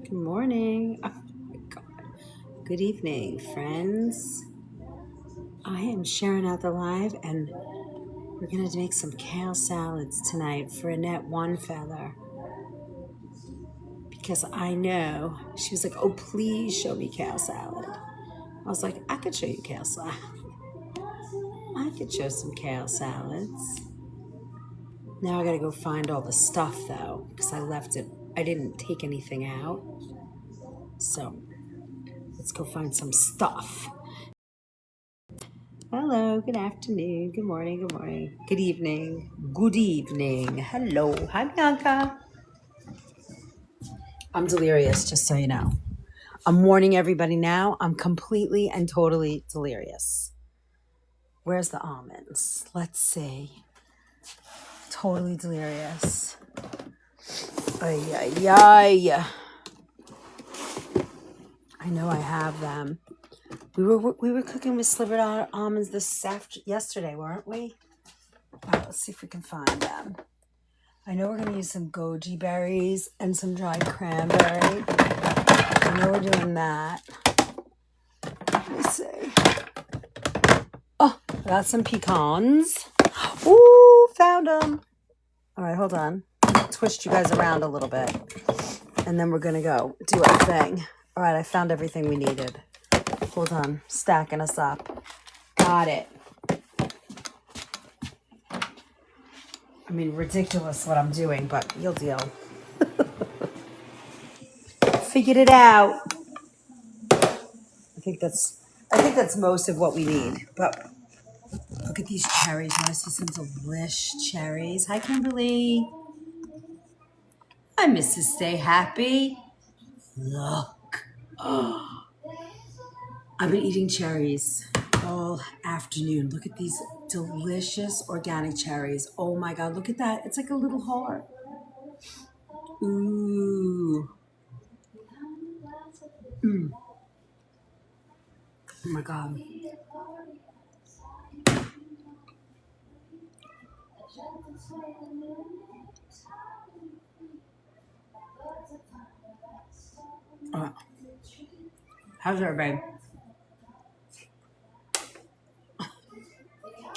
Good morning. Oh my God. Good evening, friends. I am sharing out the live, and we're going to make some kale salads tonight for Annette One Feather because I know she was like, "Oh, please show me kale salad." I was like, "I could show you kale salad. I could show some kale salads." Now I got to go find all the stuff though because I left it. I didn't take anything out, so let's go find some stuff. Hello, good afternoon, good morning, good evening, good evening. Hello, hi Bianca. I'm delirious, just so you know. I'm warning everybody now, I'm completely and totally delirious. Where's the almonds? Let's see. Totally delirious. Ay, ay, ay. I know I have them. We were cooking with slivered almonds yesterday, weren't we? All right, let's see if we can find them. I know we're going to use some goji berries and some dried cranberry. I know we're doing that. Let me see. Oh, I got some pecans. Ooh, found them. All right, hold on. Twist you guys around a little bit. And then we're going to go do our thing. All right, I found everything we needed. Hold on. Stacking us up. Got it. I mean, ridiculous what I'm doing, but you'll deal. Figured it out. I think that's most of what we need. But look at these cherries. Want to see some delish cherries? Hi, Kimberly. Hi, Mrs. Stay Happy. Look. Oh, I've been eating cherries all afternoon. Look at these delicious organic cherries. Oh my God, look at that. It's like a little heart. Ooh. Mm. Oh my God. Oh. How's everybody?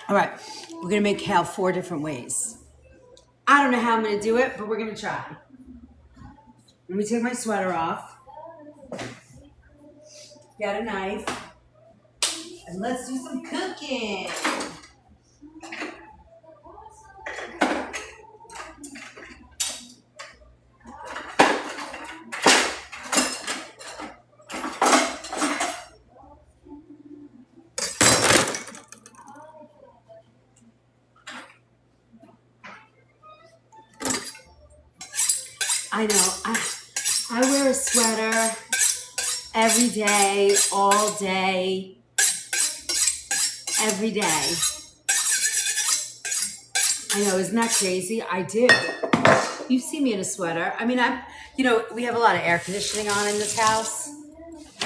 All right, we're gonna make kale 4 different ways. I don't know how I'm gonna do it, but we're gonna try. Let me take my sweater off, get a knife, and let's do some cooking. I know, I wear a sweater every day, all day, every day. I know, isn't that crazy? I do. You see me in a sweater. I mean, we have a lot of air conditioning on in this house,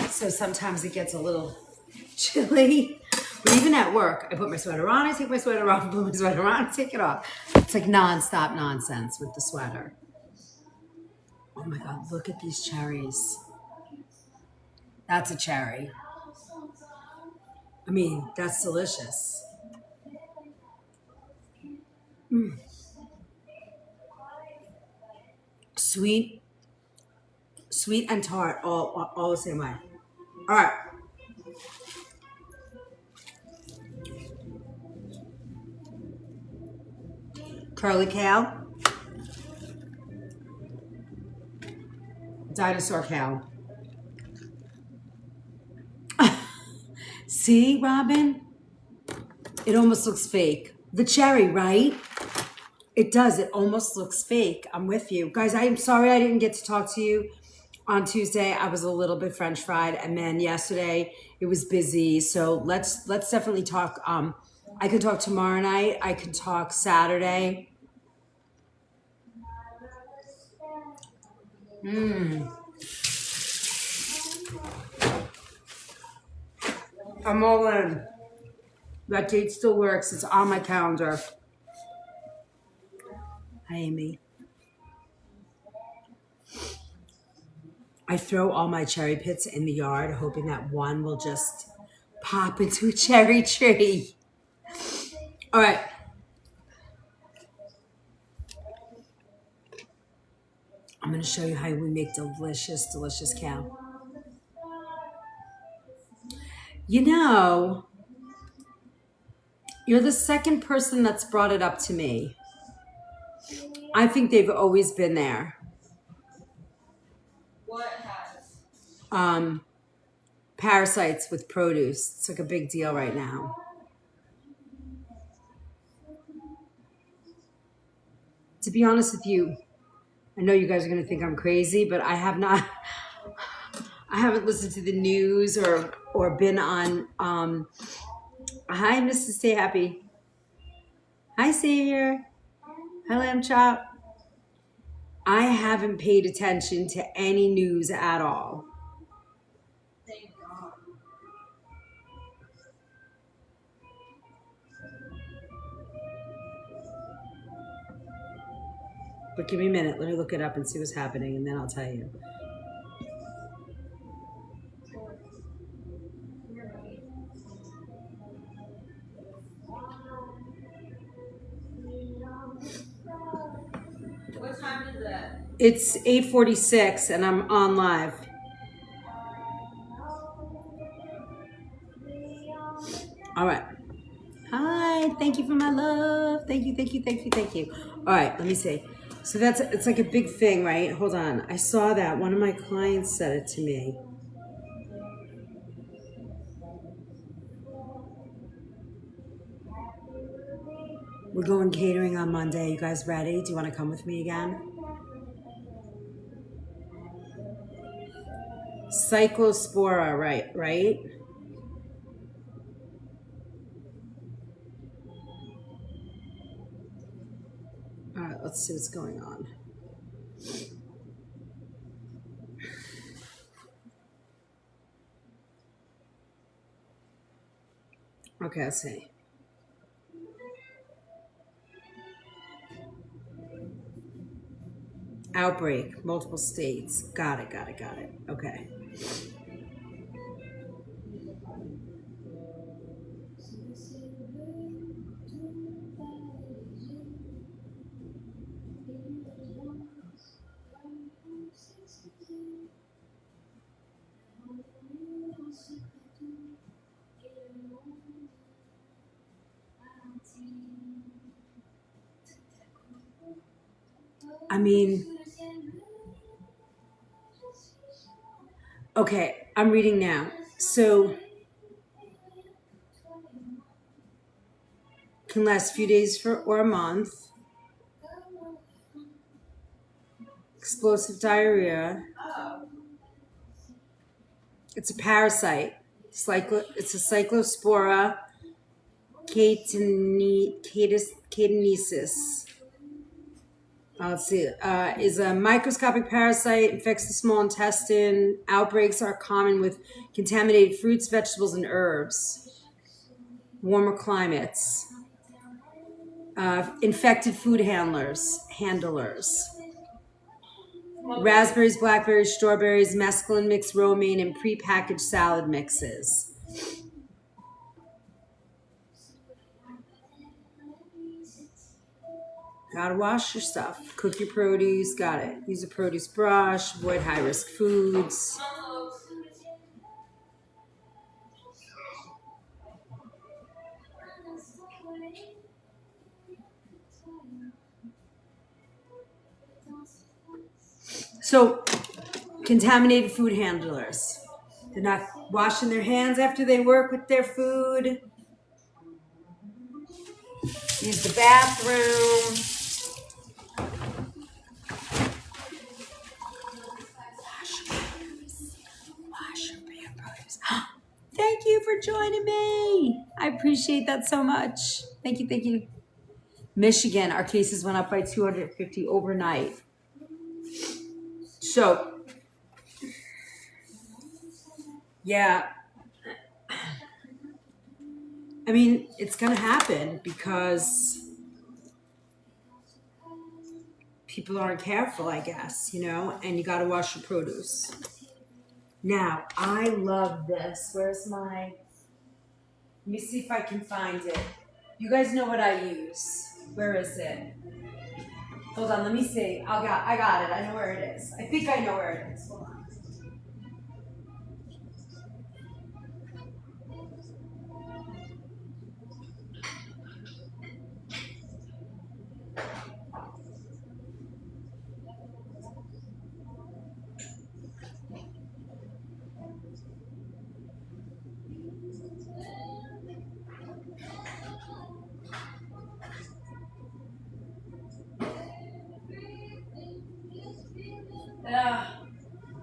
so sometimes it gets a little chilly. But even at work, I put my sweater on, I take my sweater off, put my sweater on, take it off. It's like nonstop nonsense with the sweater. Oh my God, look at these cherries. That's a cherry. I mean, that's delicious. Mm. Sweet and tart, all the same way. All right. Curly kale, dinosaur kale. See, Robin? It almost looks fake. The cherry, right? It does. It almost looks fake. I'm with you. Guys, I am sorry I didn't get to talk to you on Tuesday. I was a little bit French fried. And then yesterday it was busy. So let's definitely talk. I can talk tomorrow night. I can talk Saturday. I'm all in. That date still works. It's on my calendar. Hi, Amy. I throw all my cherry pits in the yard, hoping that one will just pop into a cherry tree. All right. I'm going to show you how we make delicious, delicious kale. You know, you're the second person that's brought it up to me. I think they've always been there. What has? Parasites with produce. It's like a big deal right now. To be honest with you, I know you guys are going to think I'm crazy, but I haven't listened to the news or been on, hi, Mrs. Stay Happy. Hi, Savior. Hi, Lamb Chop. I haven't paid attention to any news at all. Thank God. But give me a minute. Let me look it up and see what's happening, and then I'll tell you. What time is it? It's 8:46, and I'm on live. All right. Hi. Thank you for my love. Thank you, thank you, thank you, thank you. All right. Let me see. So it's like a big thing, right? Hold on. I saw that. One of my clients said it to me. We're going catering on Monday. You guys ready? Do you want to come with me again? Cyclospora, right? All right, let's see what's going on. Okay, let's see. Outbreak, multiple states. Got it. Okay. I mean, okay, I'm reading now. So, can last a few days or a month. Explosive diarrhea. It's a parasite. It's a Cyclospora catenesis. Let's see. Is a microscopic parasite, infects the small intestine. Outbreaks are common with contaminated fruits, vegetables, and herbs. Warmer climates. Infected food handlers. Raspberries, blackberries, strawberries, mescaline mixed romaine, and prepackaged salad mixes. Gotta wash your stuff. Cook your produce. Got it. Use a produce brush. Avoid high-risk foods. So, contaminated food handlers. They're not washing their hands after they work with their food. Use the bathroom. Wash your produce. Thank you for joining me. I appreciate that so much. Thank you. Michigan, our cases went up by 250 overnight. So, yeah. I mean, it's going to happen because people aren't careful, I guess, you know, and you got to wash your produce. Now, I love this. Where's my... Let me see if I can find it. You guys know what I use. Where is it? Hold on, let me see. I got it. I know where it is. I think I know where it is. Hold on.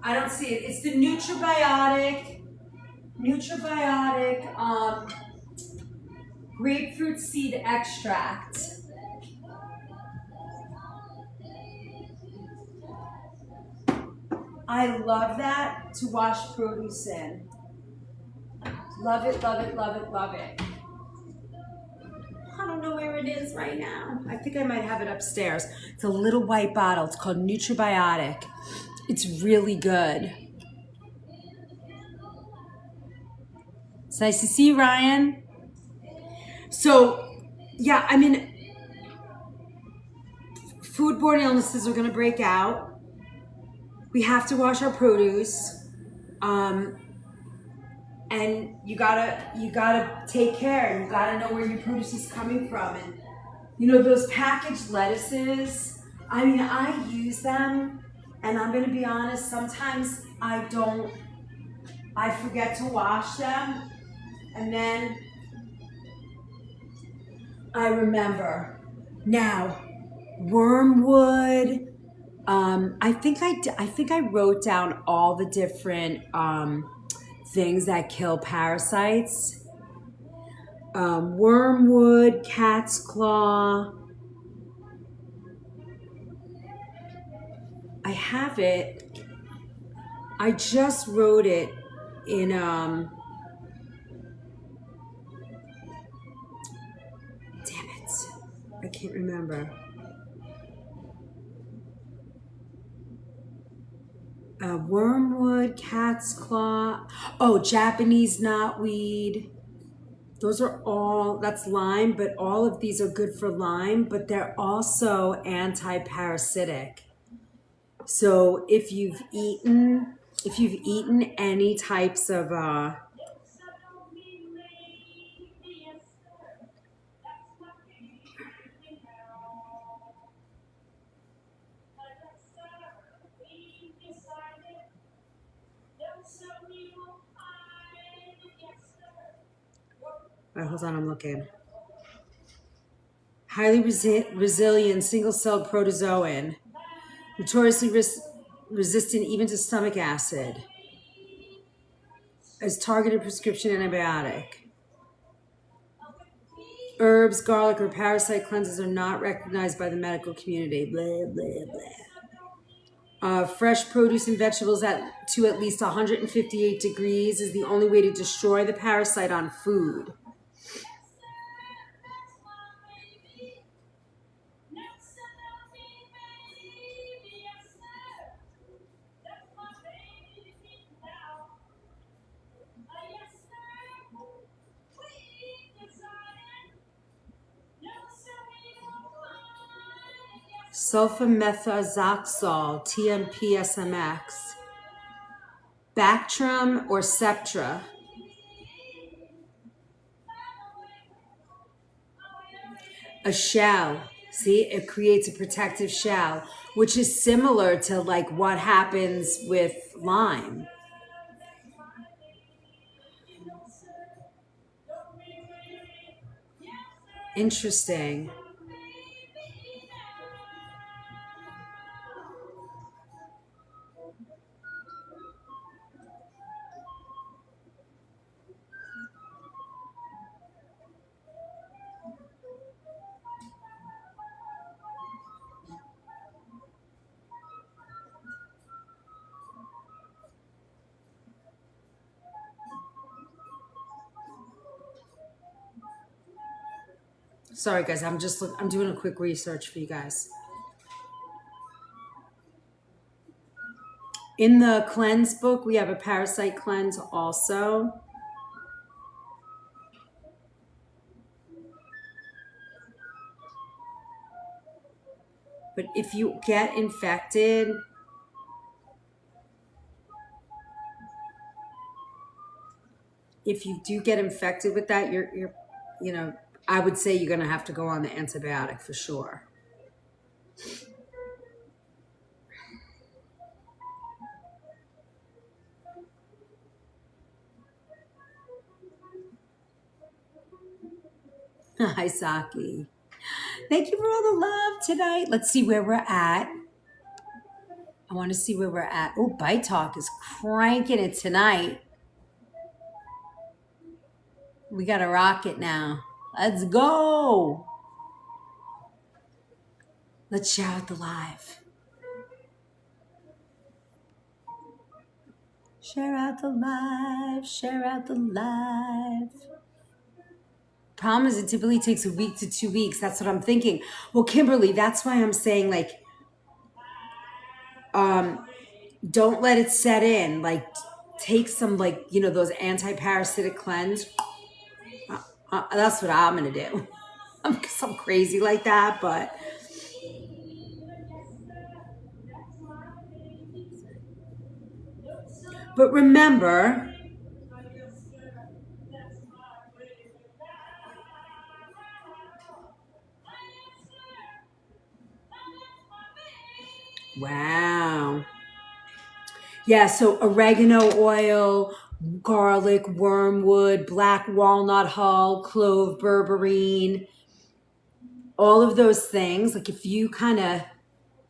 I don't see it. It's the Nutribiotic grapefruit seed extract. I love that to wash produce in. Love it, love it, love it, love it. I don't know where it is right now. I think I might have it upstairs. It's a little white bottle. It's called Nutribiotic. It's really good. It's nice to see you, Ryan. So, yeah, I mean, foodborne illnesses are going to break out. We have to wash our produce. And you gotta take care, and you gotta know where your produce is coming from. And you know, those packaged lettuces, I mean, I use them, and I'm gonna be honest, sometimes I forget to wash them, and then I remember. Now, wormwood, I think I wrote down all the different things that kill parasites. Wormwood, cat's claw. I have it. I just wrote it in damn it. I can't remember. Wormwood, cat's claw. Oh, Japanese knotweed. Those are all, that's lime, but all of these are good for Lyme, but they're also anti-parasitic. So if you've eaten any types of hold on, I'm looking. Highly resilient single-celled protozoan, notoriously resistant even to stomach acid, as targeted prescription antibiotic. Herbs, garlic, or parasite cleanses are not recognized by the medical community. Blah, blah, blah. Fresh produce and vegetables to at least 158 degrees is the only way to destroy the parasite on food. Sulfamethoxazole, TMP-SMX, Bactrim or Septra. A shell. See, it creates a protective shell, which is similar to like what happens with Lyme. Interesting. Sorry guys, I'm doing a quick research for you guys. In the cleanse book, we have a parasite cleanse also. But if you get infected, if you do get infected with that, you're you know, I would say you're going to have to go on the antibiotic for sure. Hi, Saki. Thank you for all the love tonight. Let's see where we're at. I want to see where we're at. Oh, Bite Talk is cranking it tonight. We got to rock it now. Let's go. Let's share out the live. Share out the live. Share out the live. Problem is, it typically takes a week to 2 weeks. That's what I'm thinking. Well, Kimberly, that's why I'm saying, like, don't let it set in. Like, take some, like, you know, those anti-parasitic cleanse. That's what I'm going to do. I'm crazy like that, but. But remember, wow. Yeah, so oregano oil, garlic, wormwood, black walnut hull, clove, berberine, all of those things. Like if you kind of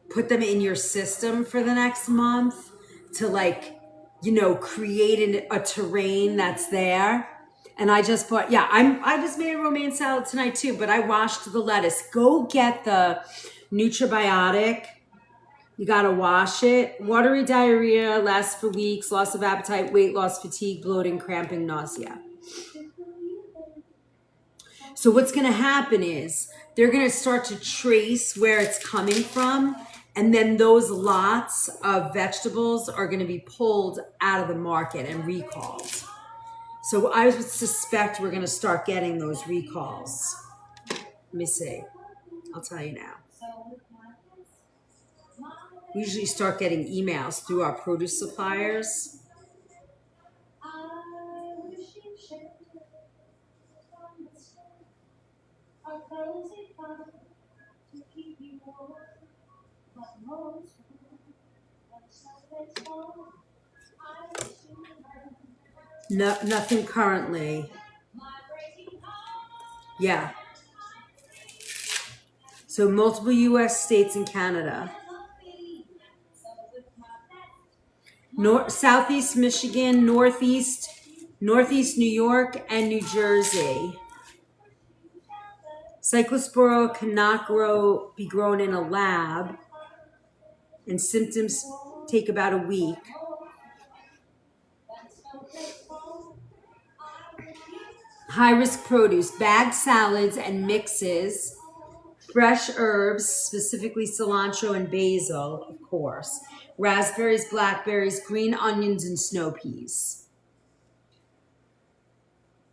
put them in your system for the next month to like, you know, create a terrain that's there. And I just bought, I just made a romaine salad tonight too, but I washed the lettuce. Go get the Nutribiotic. You got to wash it. Watery diarrhea, lasts for weeks, loss of appetite, weight loss, fatigue, bloating, cramping, nausea. So what's going to happen is they're going to start to trace where it's coming from. And then those lots of vegetables are going to be pulled out of the market and recalled. So I would suspect we're going to start getting those recalls. Let me see. I'll tell you now. We usually start getting emails through our produce suppliers. No, nothing currently. Yeah. So multiple U.S. states and Canada. Southeast Michigan, Northeast New York, and New Jersey. Cyclospora cannot be grown in a lab, and symptoms take about a week. High-risk produce, bagged salads and mixes, fresh herbs, specifically cilantro and basil, of course, raspberries, blackberries, green onions, and snow peas.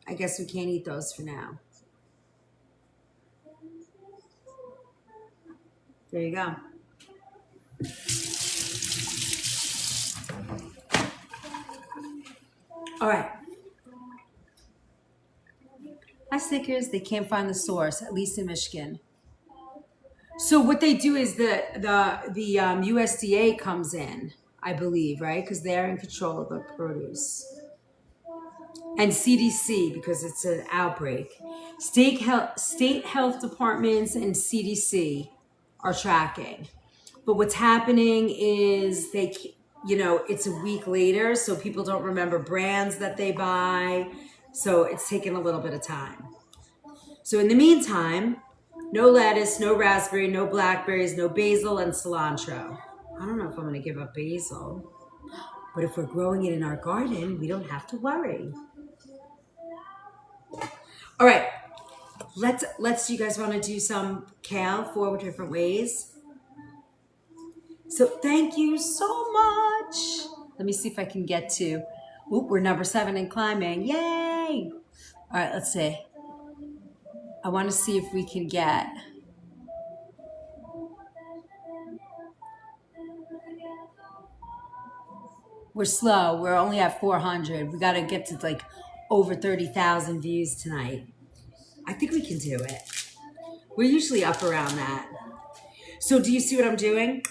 I guess we can't eat those for now. There you go. All right. Hi, Snickers. They can't find the source, at least in Michigan. So what they do is the USDA comes in, I believe, right? Because they're in control of the produce. And CDC, because it's an outbreak. State health departments and CDC are tracking. But what's happening is it's a week later, so people don't remember brands that they buy. So it's taking a little bit of time. So in the meantime, no lettuce, no raspberry, no blackberries, no basil, and cilantro. I don't know if I'm going to give up basil. But if we're growing it in our garden, we don't have to worry. All right. Let's. You guys want to do some kale 4 different ways? So thank you so much. Let me see if I can get to, oop, we're number 7 in climbing. Yay! All right, let's see. I want to see if we can get, we're slow. We're only at 400. We got to get to like over 30,000 views tonight. I think we can do it. We're usually up around that. So do you see what I'm doing?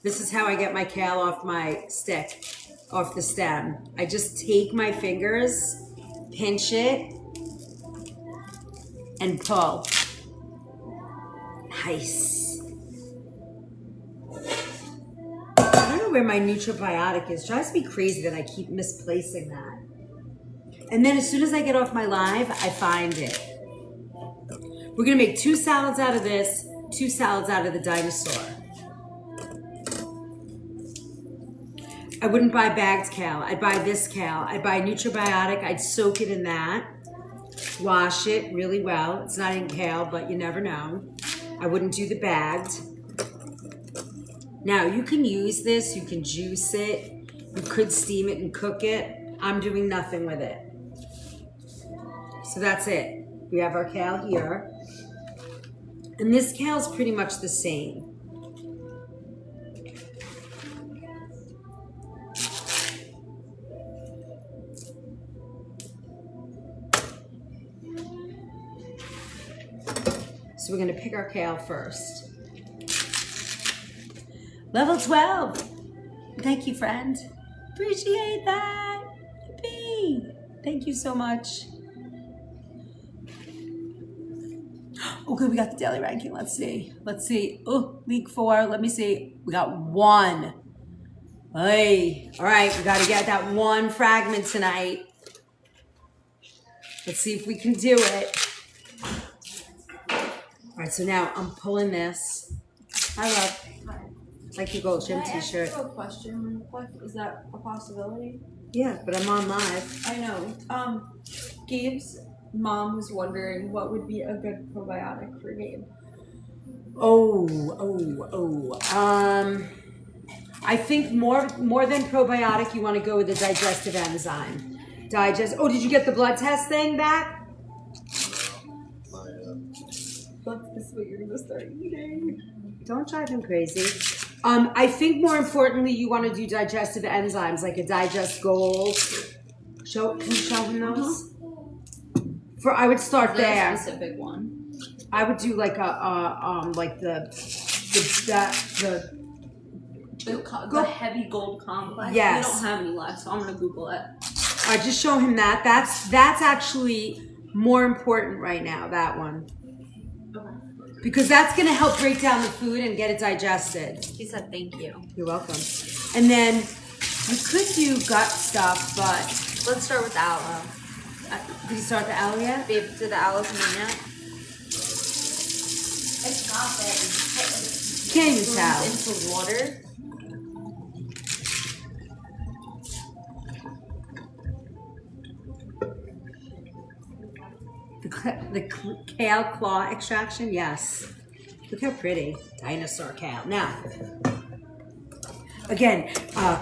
This is how I get my kale off my stick, off the stem. I just take my fingers, pinch it, and pull. Nice. I don't know where my nutribiotic is. It drives me crazy that I keep misplacing that. And then as soon as I get off my live, I find it. We're gonna make 2 salads out of this, 2 salads out of the dinosaur. I wouldn't buy bagged kale. I'd buy this kale. I'd buy nutribiotic. I'd soak it in that. Wash it really well. It's not in kale, but you never know. I wouldn't do the bagged. Now, you can use this. You can juice it. You could steam it and cook it. I'm doing nothing with it. So that's it. We have our kale here. And this kale is pretty much the same. So we're going to pick our kale first. Level 12. Thank you, friend. Appreciate that. Yippee. Thank you so much. Okay, we got the daily ranking. Let's see. Let's see. Oh, week 4. Let me see. We got 1. Hey. All right, we got to get that 1 fragment tonight. Let's see if we can do it. All right, so now I'm pulling this. Hi, love. Hi. Like your gold gym t-shirt. Can I ask you a question? What is that a possibility? Yeah, but I'm on live. I know. Gabe's mom was wondering what would be a good probiotic for Gabe. I think more than probiotic, you want to go with the digestive enzyme. Oh, did you get the blood test thing back? This is what you're gonna start eating. Don't drive him crazy. I think more importantly, you want to do digestive enzymes like a Digest Gold. Can you show him those? I would start there. A specific one. I would do like like the heavy gold complex. Yes. We don't have any left, so I'm gonna Google it. I just show him that. That's actually more important right now. That one. Because that's going to help break down the food and get it digested. He said thank you. You're welcome. And then you could do gut stuff, but... Let's start with the aloe. Did you start the aloe yet? Babe, did the aloe come in yet? It's not there. You can't even tell. Into water. The kale claw extraction, yes. Look how pretty. Dinosaur kale. Now, again,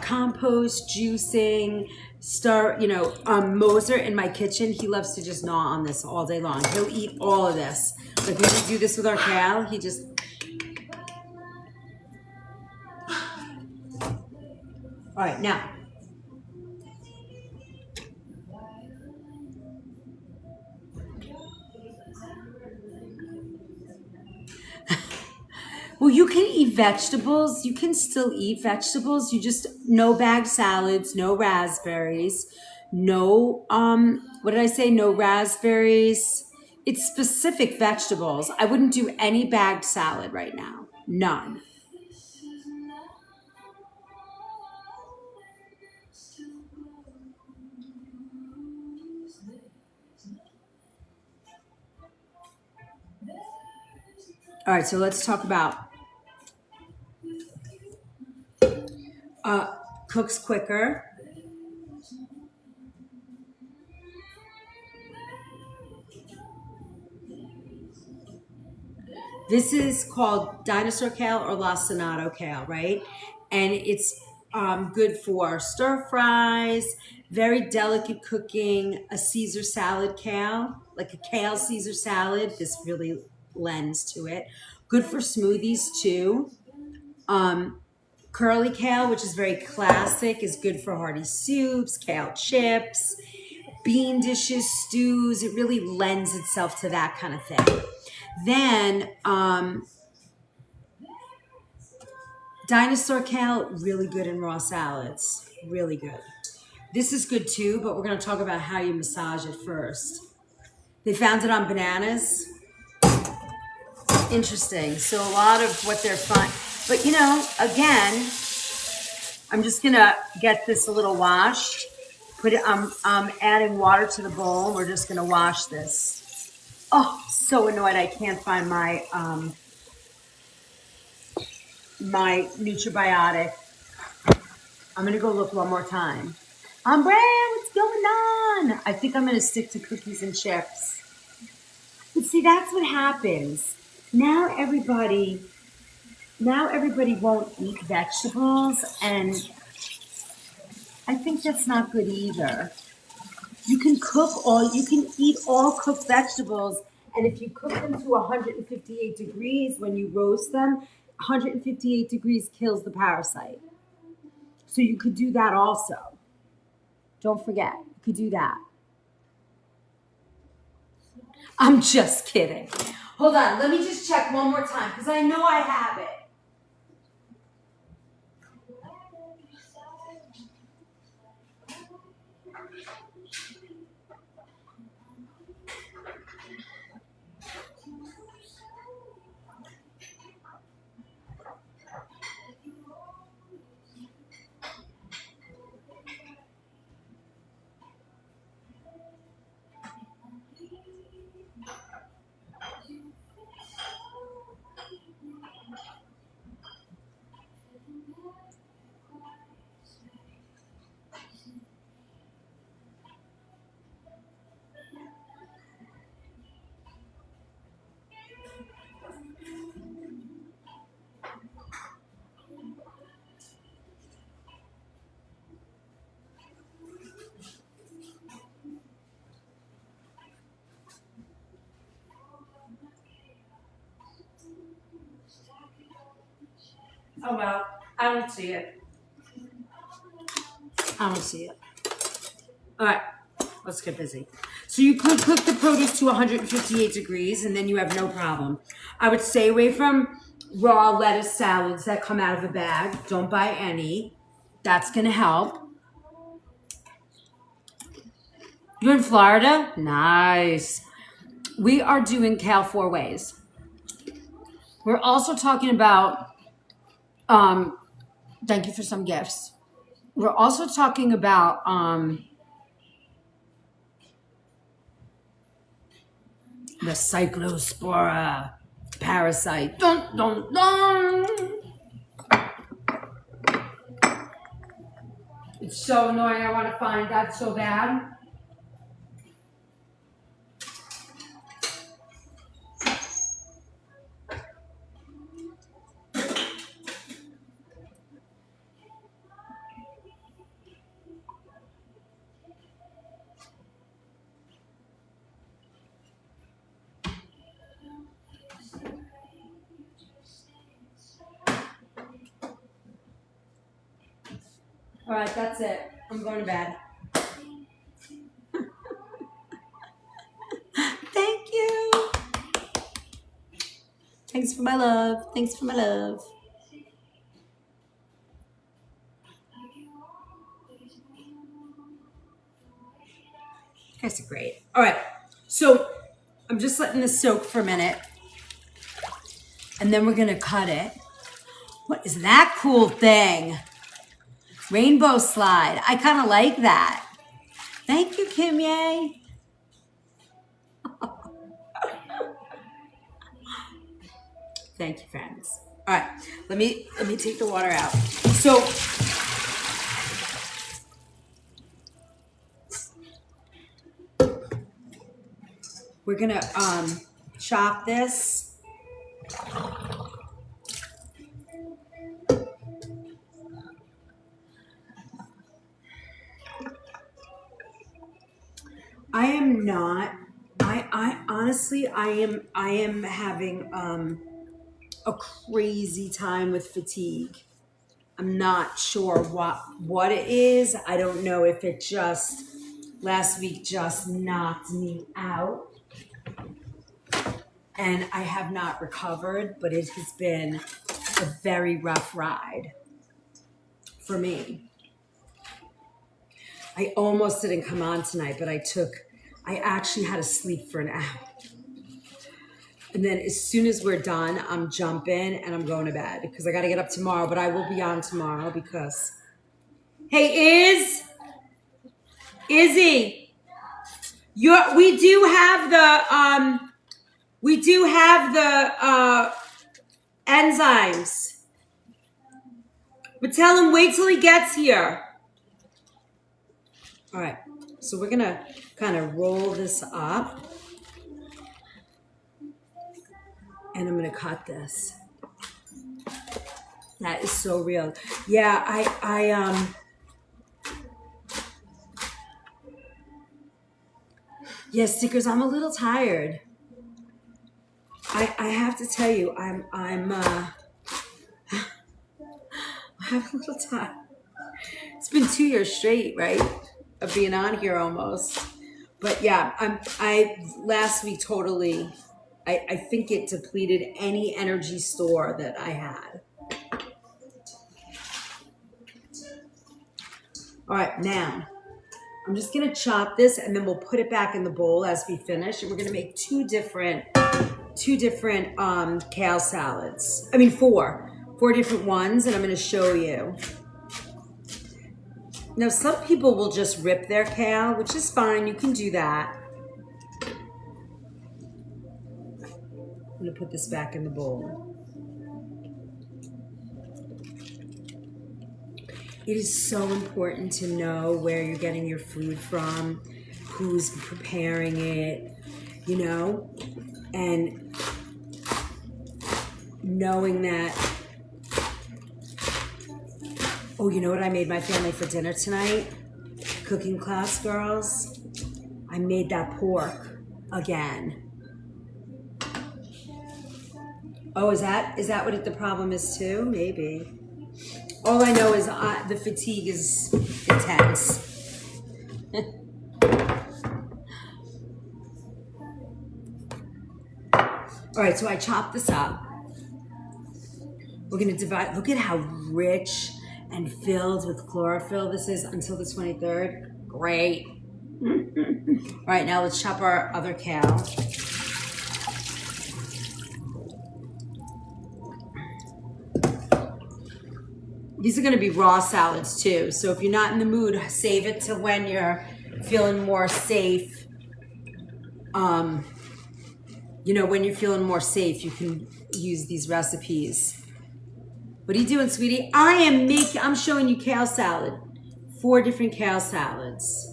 compost, juicing, Moser in my kitchen, he loves to just gnaw on this all day long. He'll eat all of this. Like when we do this with our kale, he just... All right, now. Well, you can eat vegetables. You can still eat vegetables. You just, no bagged salads, no raspberries, no, what did I say? No raspberries. It's specific vegetables. I wouldn't do any bagged salad right now. None. All right, so let's talk about cooks quicker. This is called dinosaur kale or lacinato kale, right? And it's good for stir fries, very delicate cooking, a Caesar salad kale, like a kale Caesar salad. This really lends to it. Good for smoothies too. Curly kale, which is very classic, is good for hearty soups, kale chips, bean dishes, stews. It really lends itself to that kind of thing. Then dinosaur kale, really good in raw salads. Really good. This is good too, but we're going to talk about how you massage it first. They found it on bananas. Interesting. So a lot of what they're but again, I'm just going to get this a little washed. Put it. I'm adding water to the bowl. We're just going to wash this. Oh, so annoyed I can't find my my Nutribiotic. I'm going to go look one more time. Brand, what's going on? I think I'm going to stick to cookies and chips. But see, that's what happens. Now everybody won't eat vegetables, and I think that's not good either. You can eat all cooked vegetables, and if you cook them to 158 degrees when you roast them, 158 degrees kills the parasite. So you could do that also. Don't forget, you could do that. I'm just kidding. Hold on, let me just check one more time because I know I have it. Oh, well, I don't see it. I don't see it. All right, let's get busy. So you could cook the produce to 158 degrees, and then you have no problem. I would stay away from raw lettuce salads that come out of a bag. Don't buy any. That's going to help. You're in Florida? Nice. We are doing kale 4 ways. We're also talking about, thank you for some gifts. We're also talking about the cyclospora parasite. Dun, dun, dun. It's so annoying. I want to find that so bad. All right, that's it. I'm going to bed. Thank you. Thanks for my love. Thanks for my love. You guys are great. All right, so I'm just letting this soak for a minute, and then we're going to cut it. What is that cool thing? Rainbow slide. I kind of like that. Thank you, Kim Ye. Thank you, friends. All right, let me take the water out. So we're gonna chop this. I am not. I honestly, I am having a crazy time with fatigue. I'm not sure what it is. I don't know if it just last week just knocked me out, and I have not recovered. But it has been a very rough ride for me. I almost didn't come on tonight, but I actually had to sleep for an hour. And then as soon as we're done, I'm jumping and I'm going to bed because I got to get up tomorrow, but I will be on tomorrow because, hey, Izzy, we do have the enzymes, but tell him wait till he gets here. All right, so we're going to kind of roll this up. And I'm going to cut this. That is so real. Yeah, yeah, stickers, I'm a little tired. I have to tell you, I'm a little tired. It's been 2 years straight, right? Of being on here almost. But yeah, I last week totally, I think it depleted any energy store that I had. All right, now I'm just gonna chop this and then we'll put it back in the bowl as we finish. And we're gonna make two different kale salads. I mean, four different ones, and I'm gonna show you. Now, some people will just rip their kale, which is fine. You can do that. I'm gonna put this back in the bowl. It is so important to know where you're getting your food from, who's preparing it, you know, and knowing that, oh, you know what I made my family for dinner tonight? Cooking class girls. I made that pork again. Oh, is that what the problem is too? Maybe. All I know is the fatigue is intense. All right, so I chopped this up. We're gonna divide. Look at how rich and filled with chlorophyll this is until the 23rd. Great. All right, now let's chop our other kale. These are going to be raw salads too. So if you're not in the mood, save it to when you're feeling more safe. You know, when you're feeling more safe, you can use these recipes. What are you doing, sweetie? I'm showing you kale salad. 4 different kale salads.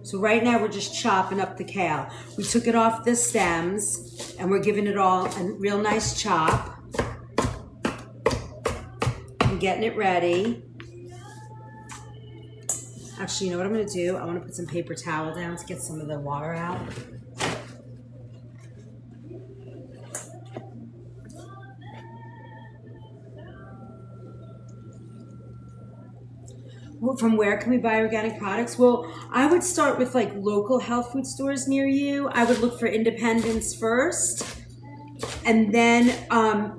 So right now we're just chopping up the kale. We took it off the stems and we're giving it all a real nice chop. And getting it ready. Actually, you know what I'm gonna do? I wanna put some paper towel down to get some of the water out. Well, from where can we buy organic products? Well, I would start with like local health food stores near you. I would look for independents first. And then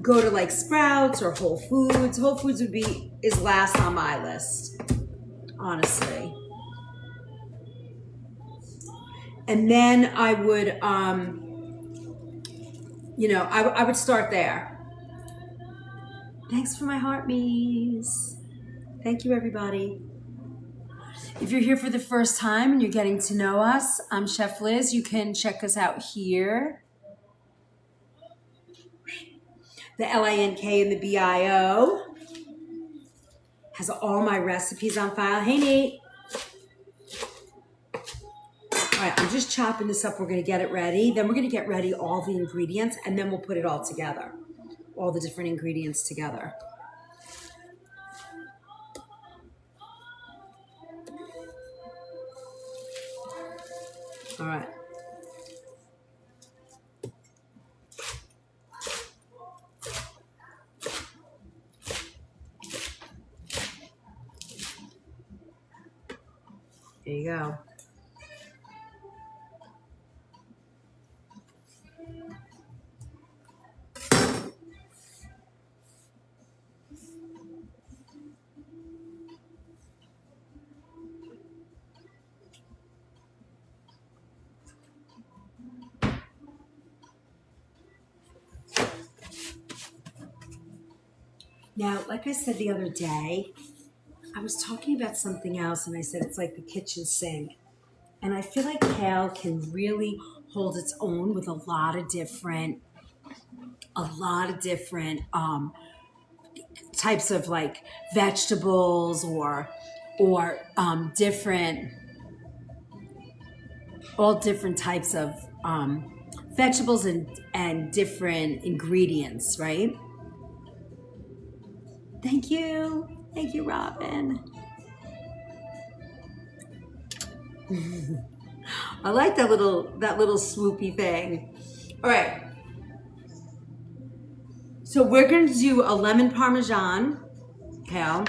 go to like Sprouts or Whole Foods. Whole Foods is last on my list, honestly. And then I would, I would start there. Thanks for my heart me's. Thank you, everybody. If you're here for the first time and you're getting to know us, I'm Chef Liz. You can check us out here. The LINK and the BIO has all my recipes on file. Hey, Nate. All right, I'm just chopping this up. We're going to get it ready. Then we're going to get ready all the ingredients, and then we'll put it all together, all the different ingredients together. All right. There you go. Now, like I said the other day, I was talking about something else and I said it's like the kitchen sink. And I feel like kale can really hold its own with a lot of different types of like vegetables or different, all different types of vegetables and different ingredients, right? Thank you, Robin. I like that little swoopy thing. All right. So we're going to do a lemon parmesan, kale.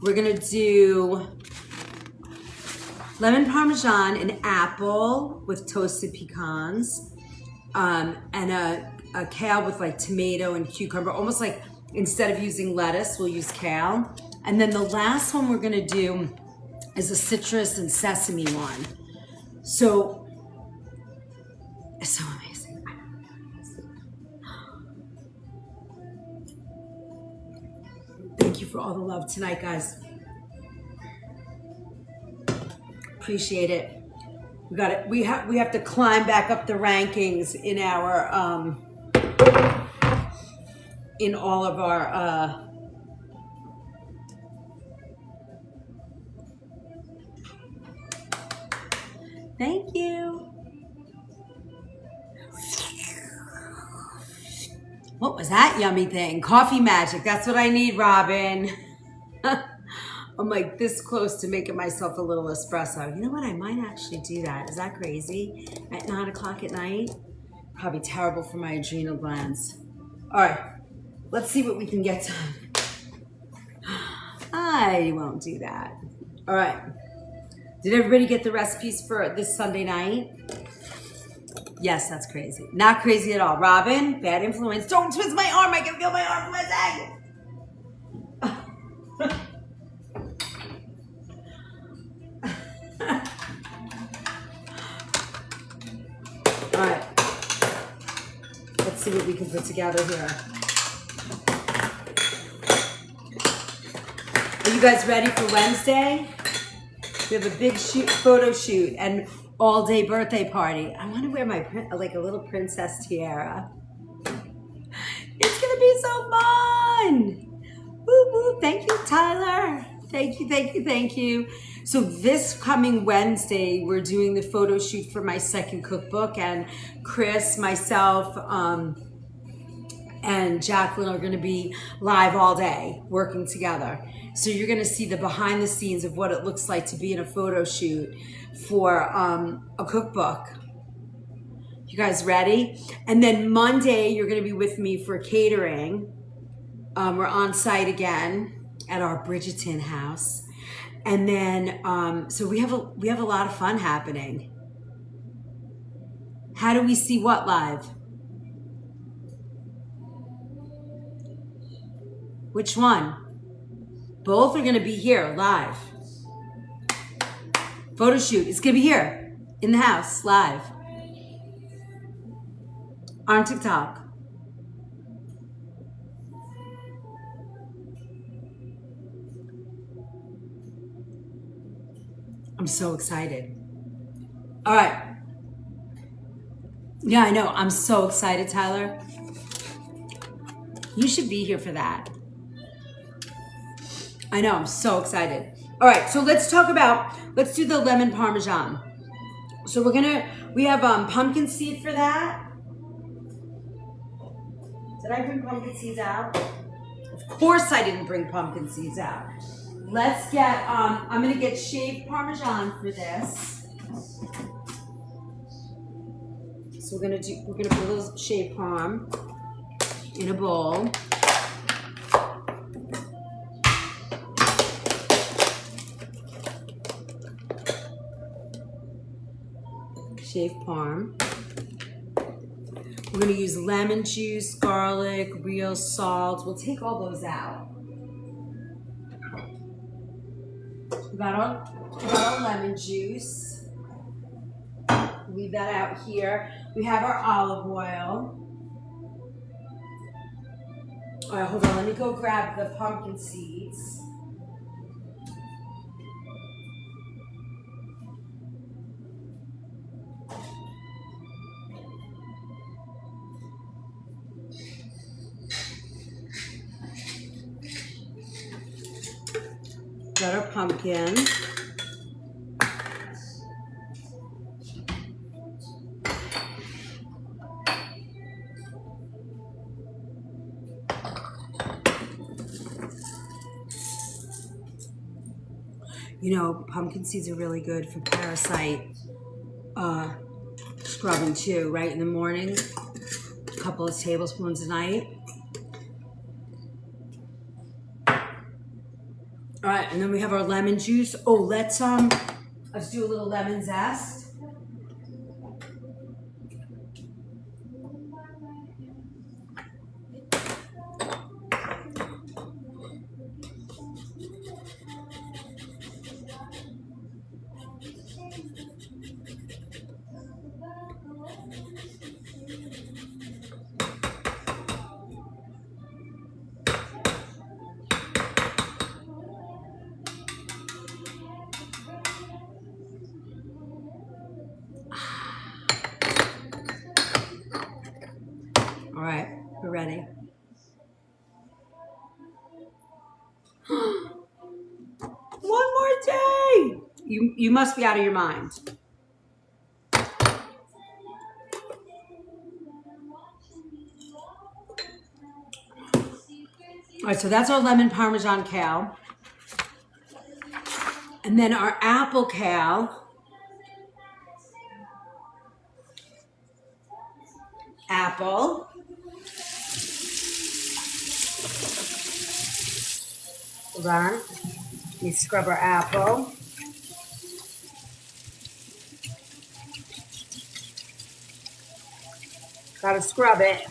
We're going to do lemon parmesan and apple with toasted pecans, and a kale with like tomato and cucumber, almost like instead of using lettuce, we'll use kale. And then the last one we're going to do is a citrus and sesame one. So, it's so amazing. Thank you for all the love tonight, guys. Appreciate it. We got it. We have to climb back up the rankings in our in all of our thank you. What was that yummy thing? Coffee magic. That's what I need, Robin. I'm like this close to making myself a little espresso. You know what? I might actually do that. Is that crazy? At 9 o'clock at night? Probably terrible for my adrenal glands. All right. Let's see what we can get done. I won't do that. All right. Did everybody get the recipes for this Sunday night? Yes, that's crazy. Not crazy at all. Robin, bad influence. Don't twist my arm. I can feel my arm from my leg. All right. Let's see what we can put together here. Are you guys ready for Wednesday? We have a big photo shoot and all-day birthday party. I want to wear my like a little princess tiara. It's gonna be so fun! Woo woo! Thank you, Tyler. Thank you. So this coming Wednesday, we're doing the photo shoot for my second cookbook, and Chris, myself, and Jacqueline are going to be live all day working together. So you're going to see the behind the scenes of what it looks like to be in a photo shoot for a cookbook. You guys ready? And then Monday, you're going to be with me for catering. We're on site again at our Bridgerton house. And then, so we have a lot of fun happening. How do we see what live? Which one? Both are going to be here live. Photo shoot. It's going to be here in the house live. On TikTok. I'm so excited. All right. Yeah, I know. I'm so excited, Tyler. You should be here for that. I know. I'm so excited. All right. So let's do the lemon parmesan. So we have pumpkin seed for that. Did I bring pumpkin seeds out? Of course I didn't bring pumpkin seeds out. Let's get, I'm going to get shaved Parmesan for this. So we're gonna put a little shaved palm in a bowl. Shaved parm. We're gonna use lemon juice, garlic, real salt. We'll take all those out. We got our lemon juice. Leave that out here. We have our olive oil. All right, hold on. Let me go grab the pumpkin seeds. Got our pumpkin. You know, pumpkin seeds are really good for parasite scrubbing too, right? In the morning, a couple of tablespoons a night. All right, and then we have our lemon juice. Oh, let's do a little lemon zest. All right, we're ready. One more day. You must be out of your mind. All right, so that's our lemon Parmesan kale. And then our apple kale. Apple. Hold on. Let me scrub our apple. Gotta scrub it.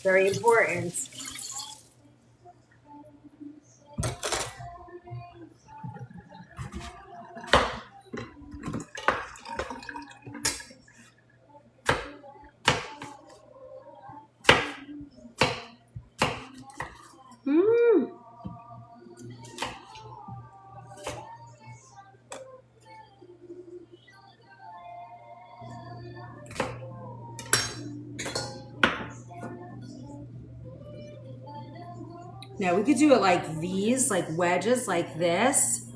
Very important. Now we could do it like these, like wedges, like this.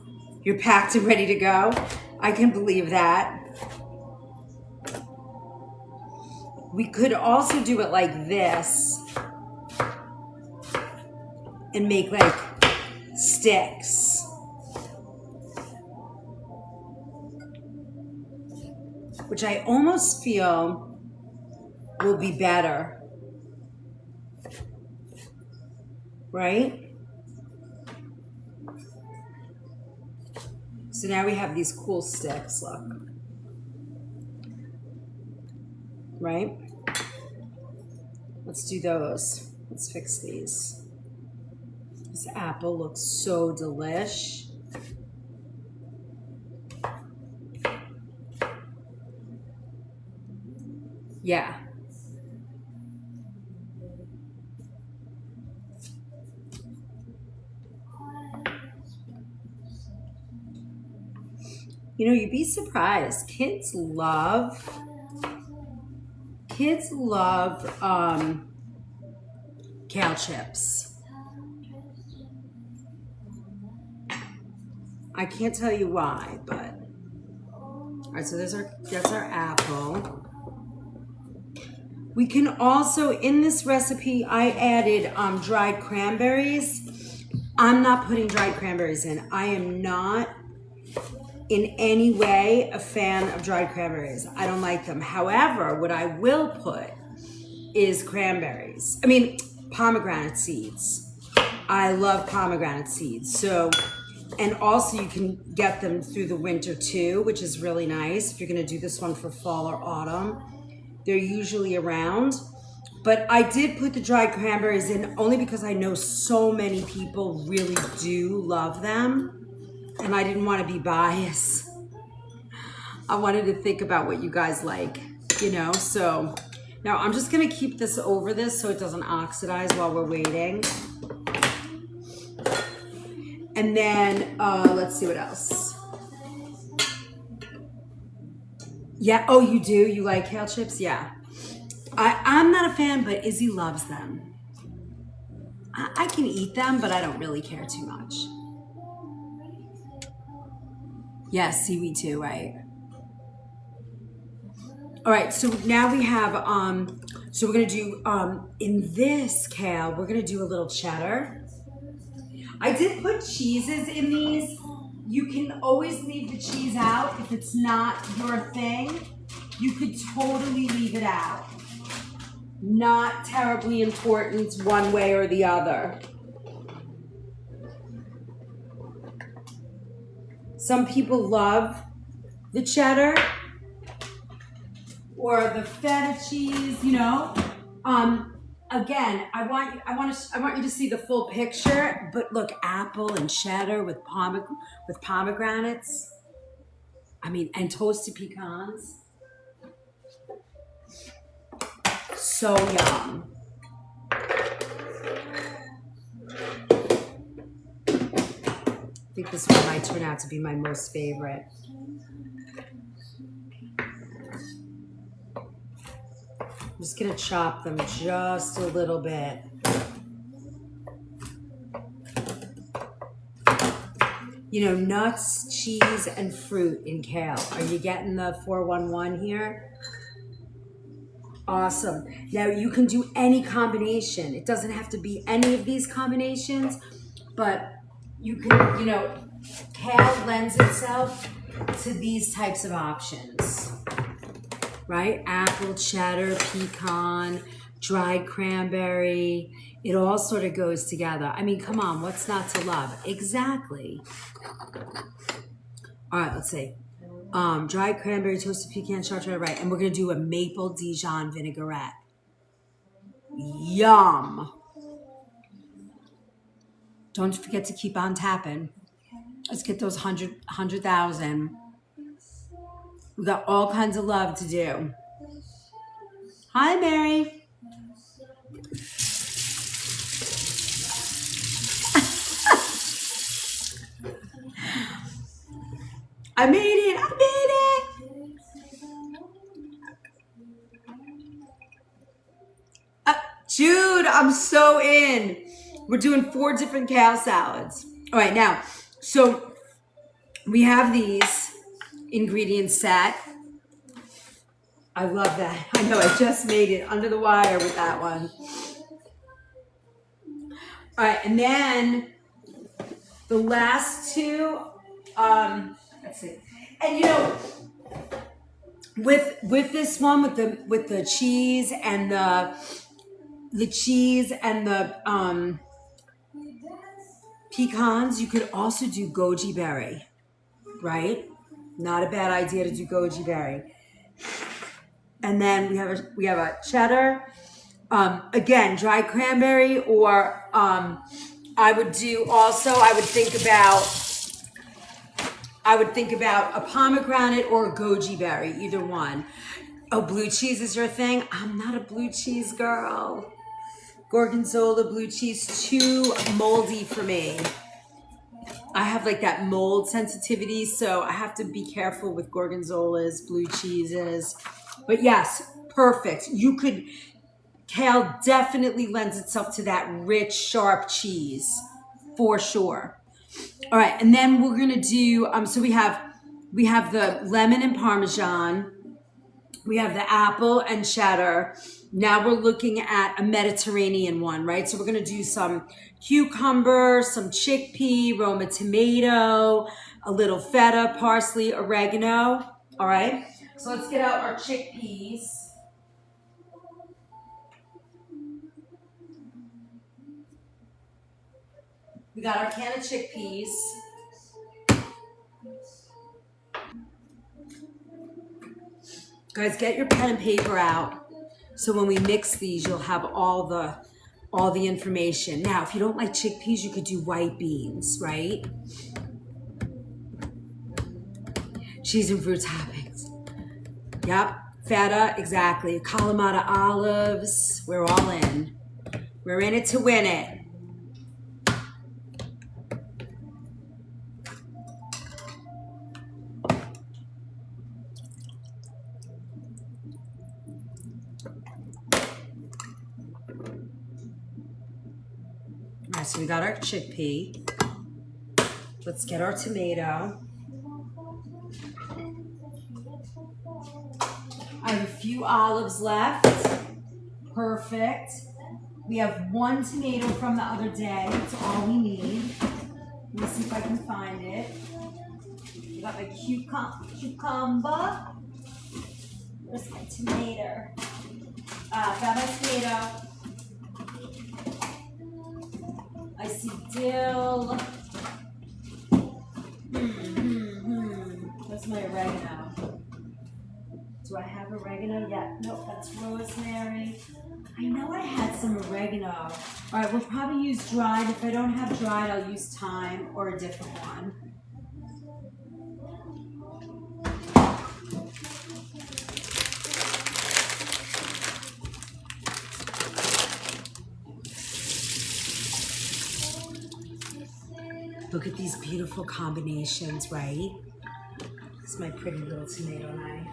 You're packed and ready to go. I can believe that. We could also do it like this and make like sticks. Which I almost feel will be better. Right? So now we have these cool sticks, look. Right? Let's do those. Let's fix these. This apple looks so delish. Yeah. You know, you'd be surprised. Kids love kale chips. I can't tell you why, but all right. So that's our apple. We can also, in this recipe, I added dried cranberries. I'm not putting dried cranberries in. I am not in any way a fan of dried cranberries. I don't like them. However, what I will put is cranberries. I mean, pomegranate seeds. I love pomegranate seeds. So, and also you can get them through the winter too, which is really nice. If you're gonna do this one for fall or autumn, they're usually around. But I did put the dried cranberries in only because I know so many people really do love them. And I didn't want to be biased. I wanted to think about what you guys like, you know? So now I'm just gonna keep this over this so it doesn't oxidize while we're waiting. And then, let's see what else. Yeah, oh, you do? You like kale chips? Yeah. I'm not a fan, but Izzy loves them. I can eat them, but I don't really care too much. Yes, seaweed too, right? All right, so now we have, so we're gonna do, in this kale, we're gonna do a little cheddar. I did put cheeses in these. You can always leave the cheese out if it's not your thing. You could totally leave it out. Not terribly important one way or the other. Some people love the cheddar or the feta cheese, you know. Again, I want you to see the full picture. But look, apple and cheddar with pomegranates. I mean, and toasted pecans. So yum. I think this one might turn out to be my most favorite. I'm just gonna chop them just a little bit. You know, nuts, cheese, and fruit in kale. Are you getting the 411 here? Awesome. Now you can do any combination. It doesn't have to be any of these combinations, but you can, you know, kale lends itself to these types of options, right? Apple, cheddar, pecan, dried cranberry. It all sort of goes together. I mean, come on, what's not to love? Exactly. All right, let's see. Dried cranberry, toasted pecan, chartreuse, right? And we're gonna do a maple Dijon vinaigrette. Yum. Don't forget to keep on tapping. Let's get those 100,000. We got all kinds of love to do. Hi, Mary. I made it. I made it. Jude, I'm so in. We're doing 4 different kale salads. All right, now, so we have these ingredients set. I love that. I know, I just made it under the wire with that one. All right, and then the last two, let's see. And you know, with this one, with the cheese and the cheese and the pecans, you could also do goji berry, right? Not a bad idea to do goji berry. And then we have a cheddar, again, dried cranberry, or I would think about a pomegranate or a goji berry, either one. Oh, blue cheese is your thing? I'm not a blue cheese girl. Gorgonzola blue cheese, too moldy for me. I have like that mold sensitivity, so I have to be careful with gorgonzolas, blue cheeses. But yes, perfect. Kale definitely lends itself to that rich, sharp cheese, for sure. All right, and then we're gonna do, so we have the lemon and Parmesan. We have the apple and cheddar. Now we're looking at a Mediterranean one, right? So we're gonna do some cucumber, some chickpea, Roma tomato, a little feta, parsley, oregano. All right, so let's get out our chickpeas. We got our can of chickpeas. Guys, get your pen and paper out. So when we mix these, you'll have all the information. Now, if you don't like chickpeas, you could do white beans, right? Cheese and fruit toppings. Yep, feta, exactly. Kalamata olives. We're all in. We're in it to win it. All right, so we got our chickpea. Let's get our tomato. I have a few olives left. Perfect. We have one tomato from the other day. That's all we need. Let me see if I can find it. We got my cucumber. Where's my tomato? Got my tomato. I see dill. Where's my oregano? Do I have oregano yet? Nope, that's rosemary. I know I had some oregano. All right, we'll probably use dried. If I don't have dried, I'll use thyme or a different one. Look at these beautiful combinations, right? This is my pretty little tomato knife.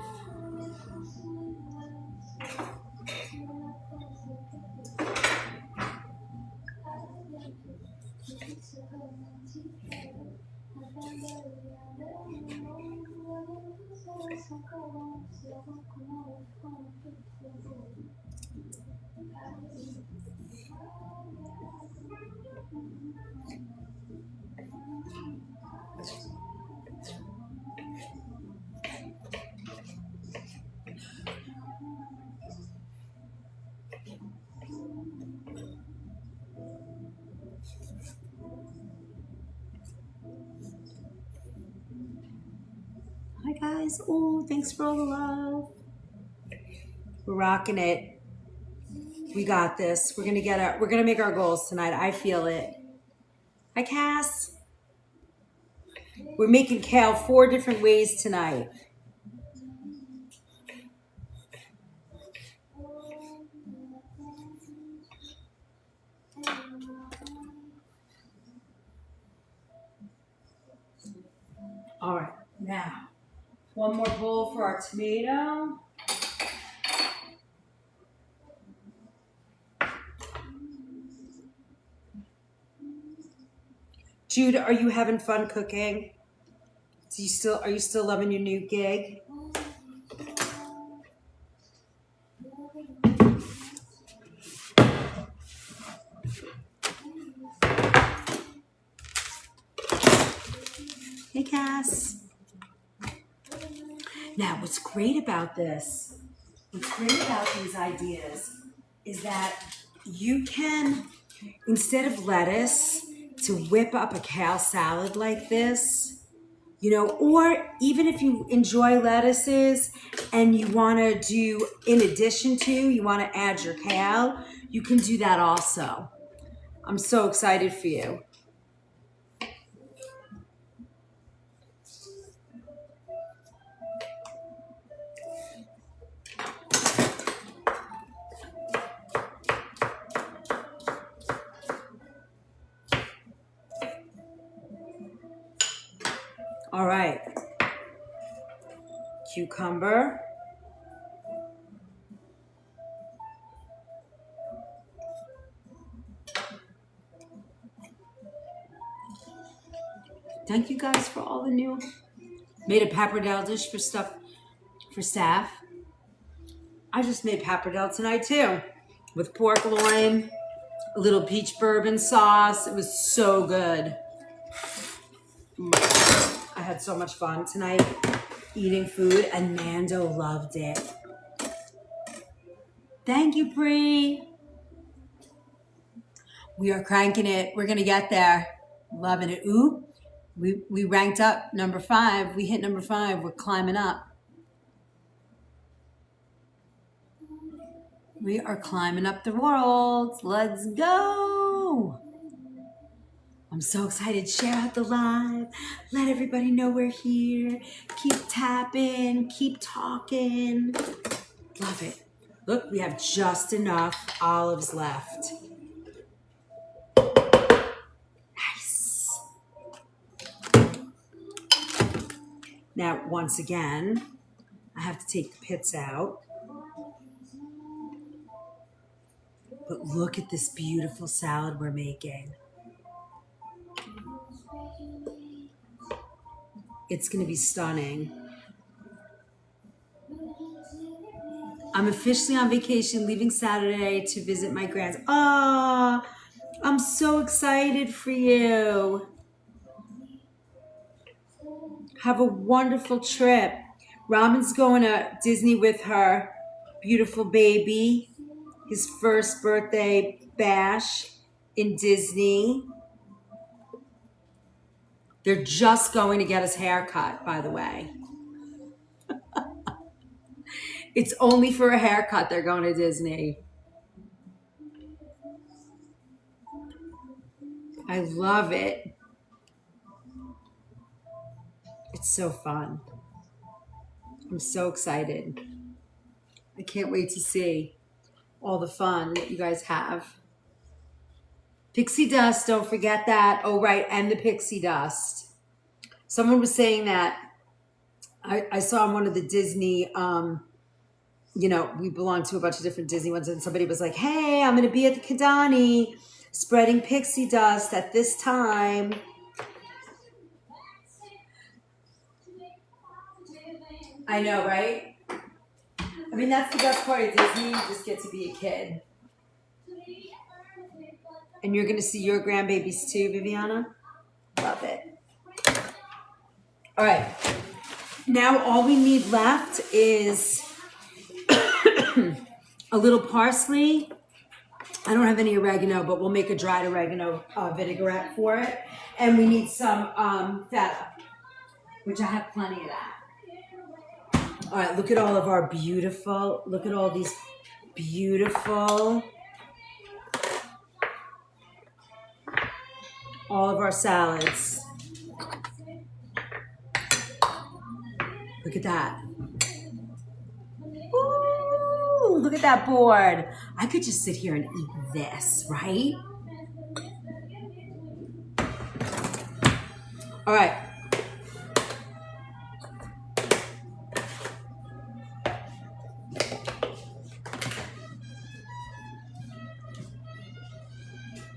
Hi guys. Oh, thanks for all the love. We're rocking it. We got this. We're gonna make our goals tonight. I feel it. Hi Cass. We're making kale 4 different ways tonight. All right, now one more bowl for our tomato. Jude, are you having fun cooking? Are you still loving your new gig? Hey Cass. Now, what's great about these ideas is that you can, instead of lettuce, to whip up a kale salad like this, you know, or even if you enjoy lettuces and you want to do, in addition to, you want to add your kale, you can do that also. I'm so excited for you. All right, cucumber. Thank you guys for all the new. Made a pappardelle dish for staff. I just made pappardelle tonight too, with pork loin, a little peach bourbon sauce. It was so good. I had so much fun tonight eating food, and Mando loved it. Thank you, Bree. We are cranking it. We're going to get there. Loving it. Ooh, we ranked up number 5. We hit number 5. We're climbing up. We are climbing up the world. Let's go. I'm so excited. Share out the live. Let everybody know we're here. Keep tapping. Keep talking. Love it. Look, we have just enough olives left. Nice. Now, once again, I have to take the pits out. But look at this beautiful salad we're making. It's going to be stunning. I'm officially on vacation, leaving Saturday to visit my grands. Oh, I'm so excited for you. Have a wonderful trip. Raman's going to Disney with her beautiful baby. His first birthday bash in Disney. They're just going to get his hair cut, by the way. It's only for a haircut they're going to Disney. I love it. It's so fun. I'm so excited. I can't wait to see all the fun that you guys have. Pixie dust, don't forget that. Oh, right, and the pixie dust. Someone was saying that I saw on one of the Disney, we belong to a bunch of different Disney ones, and somebody was like, hey, I'm going to be at the Kidani spreading pixie dust at this time. I know, right? I mean, that's the best part of Disney. You just get to be a kid. And you're going to see your grandbabies too, Viviana? Love it. All right. Now all we need left is a little parsley. I don't have any oregano, but we'll make a dried oregano vinaigrette for it. And we need some feta, which I have plenty of that. All right, look at all of our beautiful, look at all these beautiful, all of our salads. Look at that. Ooh, look at that board. I could just sit here and eat this, right? All right.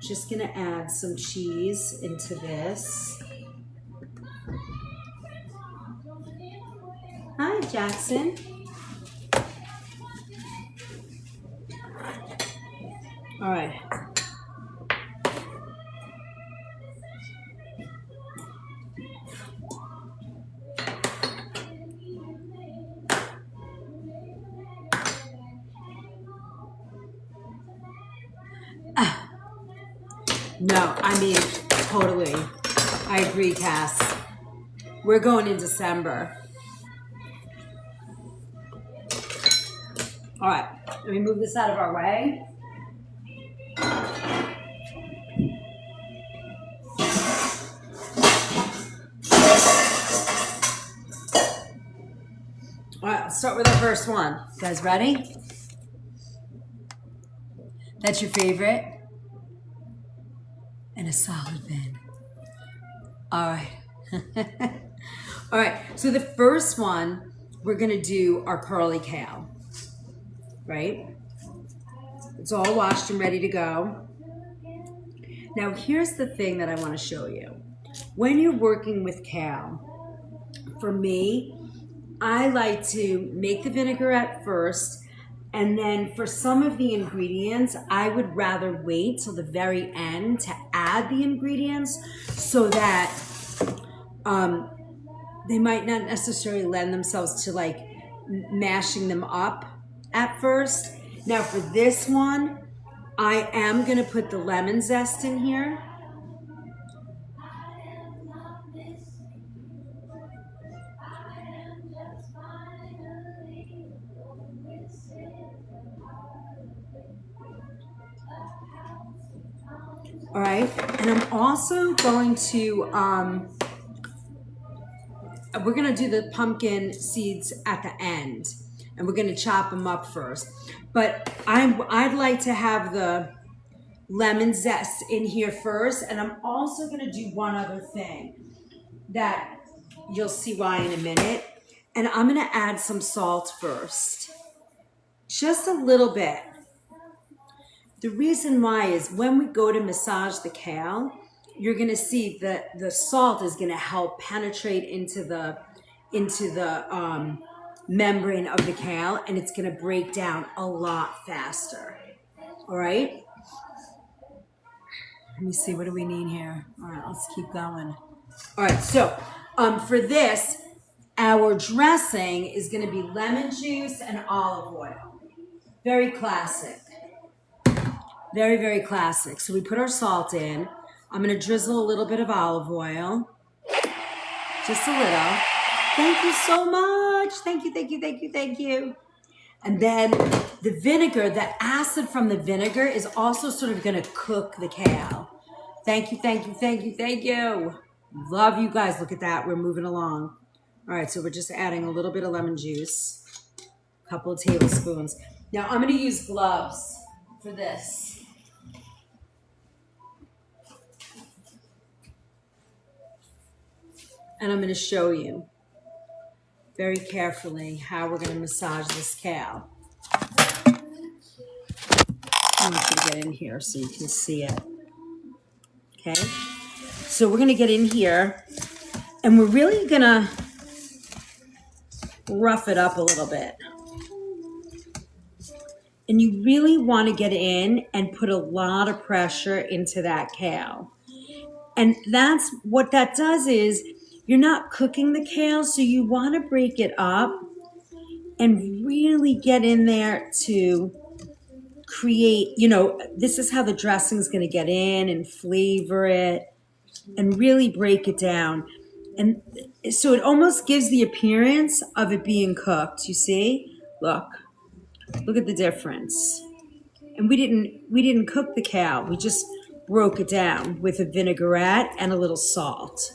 Just gonna add some cheese into this. Hi, Jackson. All right. No, I mean, totally. I agree, Cass. We're going in December. All right, let me move this out of our way. All right, let's start with our first one. You guys ready? That's your favorite? And a solid bin. All right. All right, so the first one, we're gonna do our curly kale, right? It's all washed and ready to go. Now, here's the thing that I wanna show you. When you're working with kale, for me, I like to make the vinaigrette first, and then for some of the ingredients, I would rather wait till the very end to add the ingredients so that they might not necessarily lend themselves to like mashing them up at first. Now for this one, I am gonna put the lemon zest in here. All right, and I'm also going to, we're gonna do the pumpkin seeds at the end, and we're gonna chop them up first. But I'd like to have the lemon zest in here first, and I'm also gonna do one other thing that you'll see why in a minute. And I'm gonna add some salt first, just a little bit. The reason why is when we go to massage the kale, you're gonna see that the salt is gonna help penetrate into the membrane of the kale, and it's gonna break down a lot faster. All right. Let me see, what do we need here? All right, let's keep going. All right, so for this, our dressing is gonna be lemon juice and olive oil. Very classic. Very, very classic. So we put our salt in. I'm gonna drizzle a little bit of olive oil. Just a little. Thank you so much. Thank you, thank you, thank you, thank you. And then the vinegar, the acid from the vinegar is also sort of gonna cook the kale. Thank you, thank you, thank you, thank you. Love you guys. Look at that, we're moving along. All right, so we're just adding a little bit of lemon juice, a couple of tablespoons. Now I'm gonna use gloves for this. And I'm gonna show you very carefully how we're gonna massage this kale. I want you to get in here so you can see it. Okay, so we're gonna get in here and we're really gonna rough it up a little bit. And you really wanna get in and put a lot of pressure into that kale. And that's what that does is you're not cooking the kale, so you wanna break it up and really get in there to create, this is how the dressing is gonna get in and flavor it and really break it down. And so it almost gives the appearance of it being cooked, you see? Look at the difference. And we didn't cook the kale, we just broke it down with a vinaigrette and a little salt.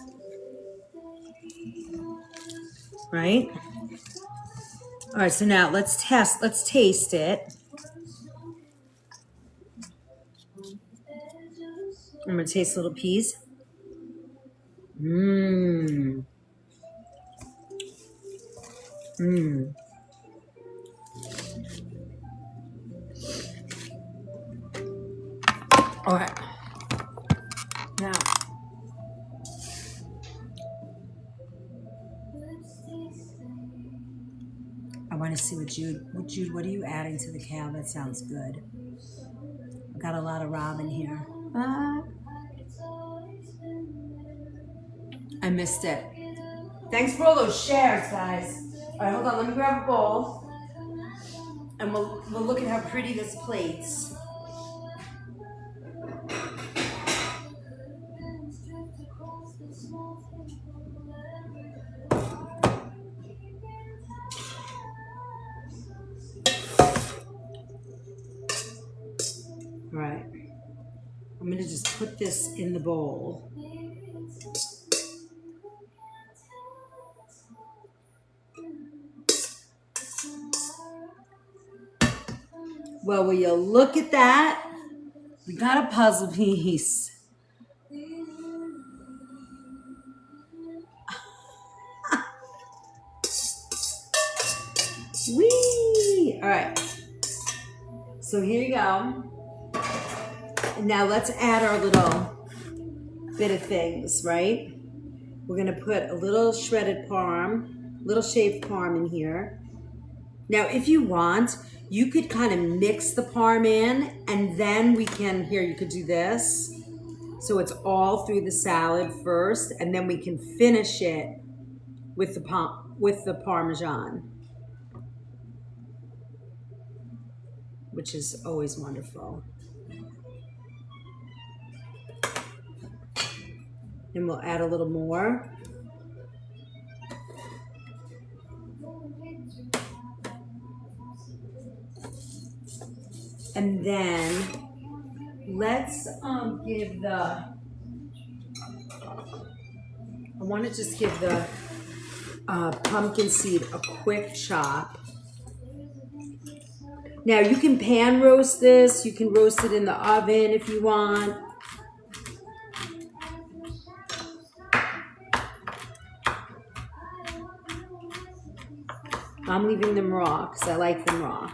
Right? All right, so now let's taste it. I'm gonna taste a little piece. Mmm. Mmm. All right. Now, I want to see what Jude, what are you adding to the kale? That sounds good. I've got a lot of ramen here. I missed it. Thanks for all those shares, guys. All right, hold on. Let me grab a bowl, and we'll look at how pretty this plates. All right. I'm gonna just put this in the bowl. Well, will you look at that? We got a puzzle piece. Whee! All right. So here you go. And now let's add our little bit of things, right? We're gonna put a little shredded parm, little shaved parm in here. Now, if you want, you could kind of mix the parm in, and then you could do this. So it's all through the salad first, and then we can finish it with the Parmesan, which is always wonderful. And we'll add a little more. And then let's give the, I want to just give the pumpkin seed a quick chop. Now you can pan roast this. You can roast it in the oven if you want. I'm leaving them raw because I like them raw.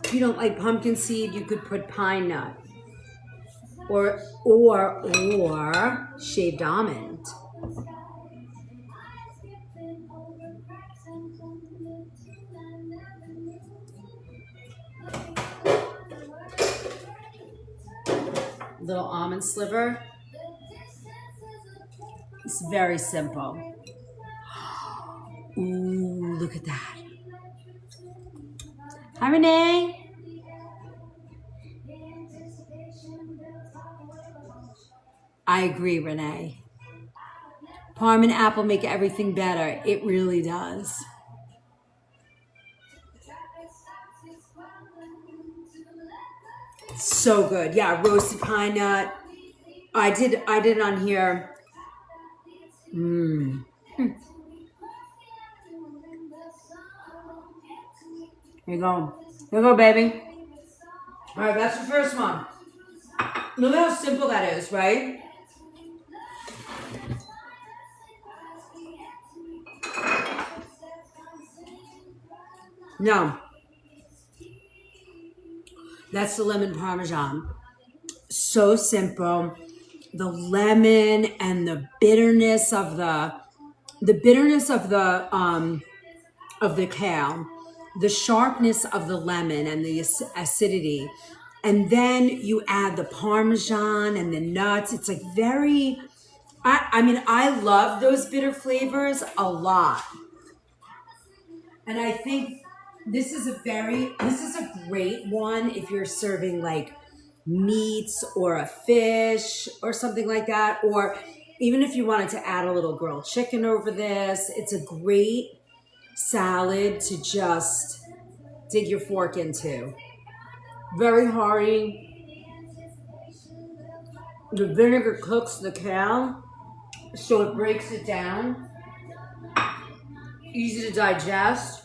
If you don't like pumpkin seed, you could put pine nut or shaved almond. Little almond sliver. It's very simple. Ooh, look at that. Hi, Renee. I agree, Renee. Parm and apple make everything better. It really does. So good. Yeah, roasted pine nut. I did on here. Here you go. Here you go, baby. All right, that's the first one. Look how simple that is, right? No. That's the lemon parmesan. So simple. The lemon and the bitterness of the kale, the sharpness of the lemon and the acidity. And then you add the parmesan and the nuts. It's like very, I love those bitter flavors a lot. And I think this is a great one if you're serving like meats or a fish or something like that. Or even if you wanted to add a little grilled chicken over this, it's a great salad to just dig your fork into. Very hearty. The vinegar cooks the kale, so it breaks it down. Easy to digest.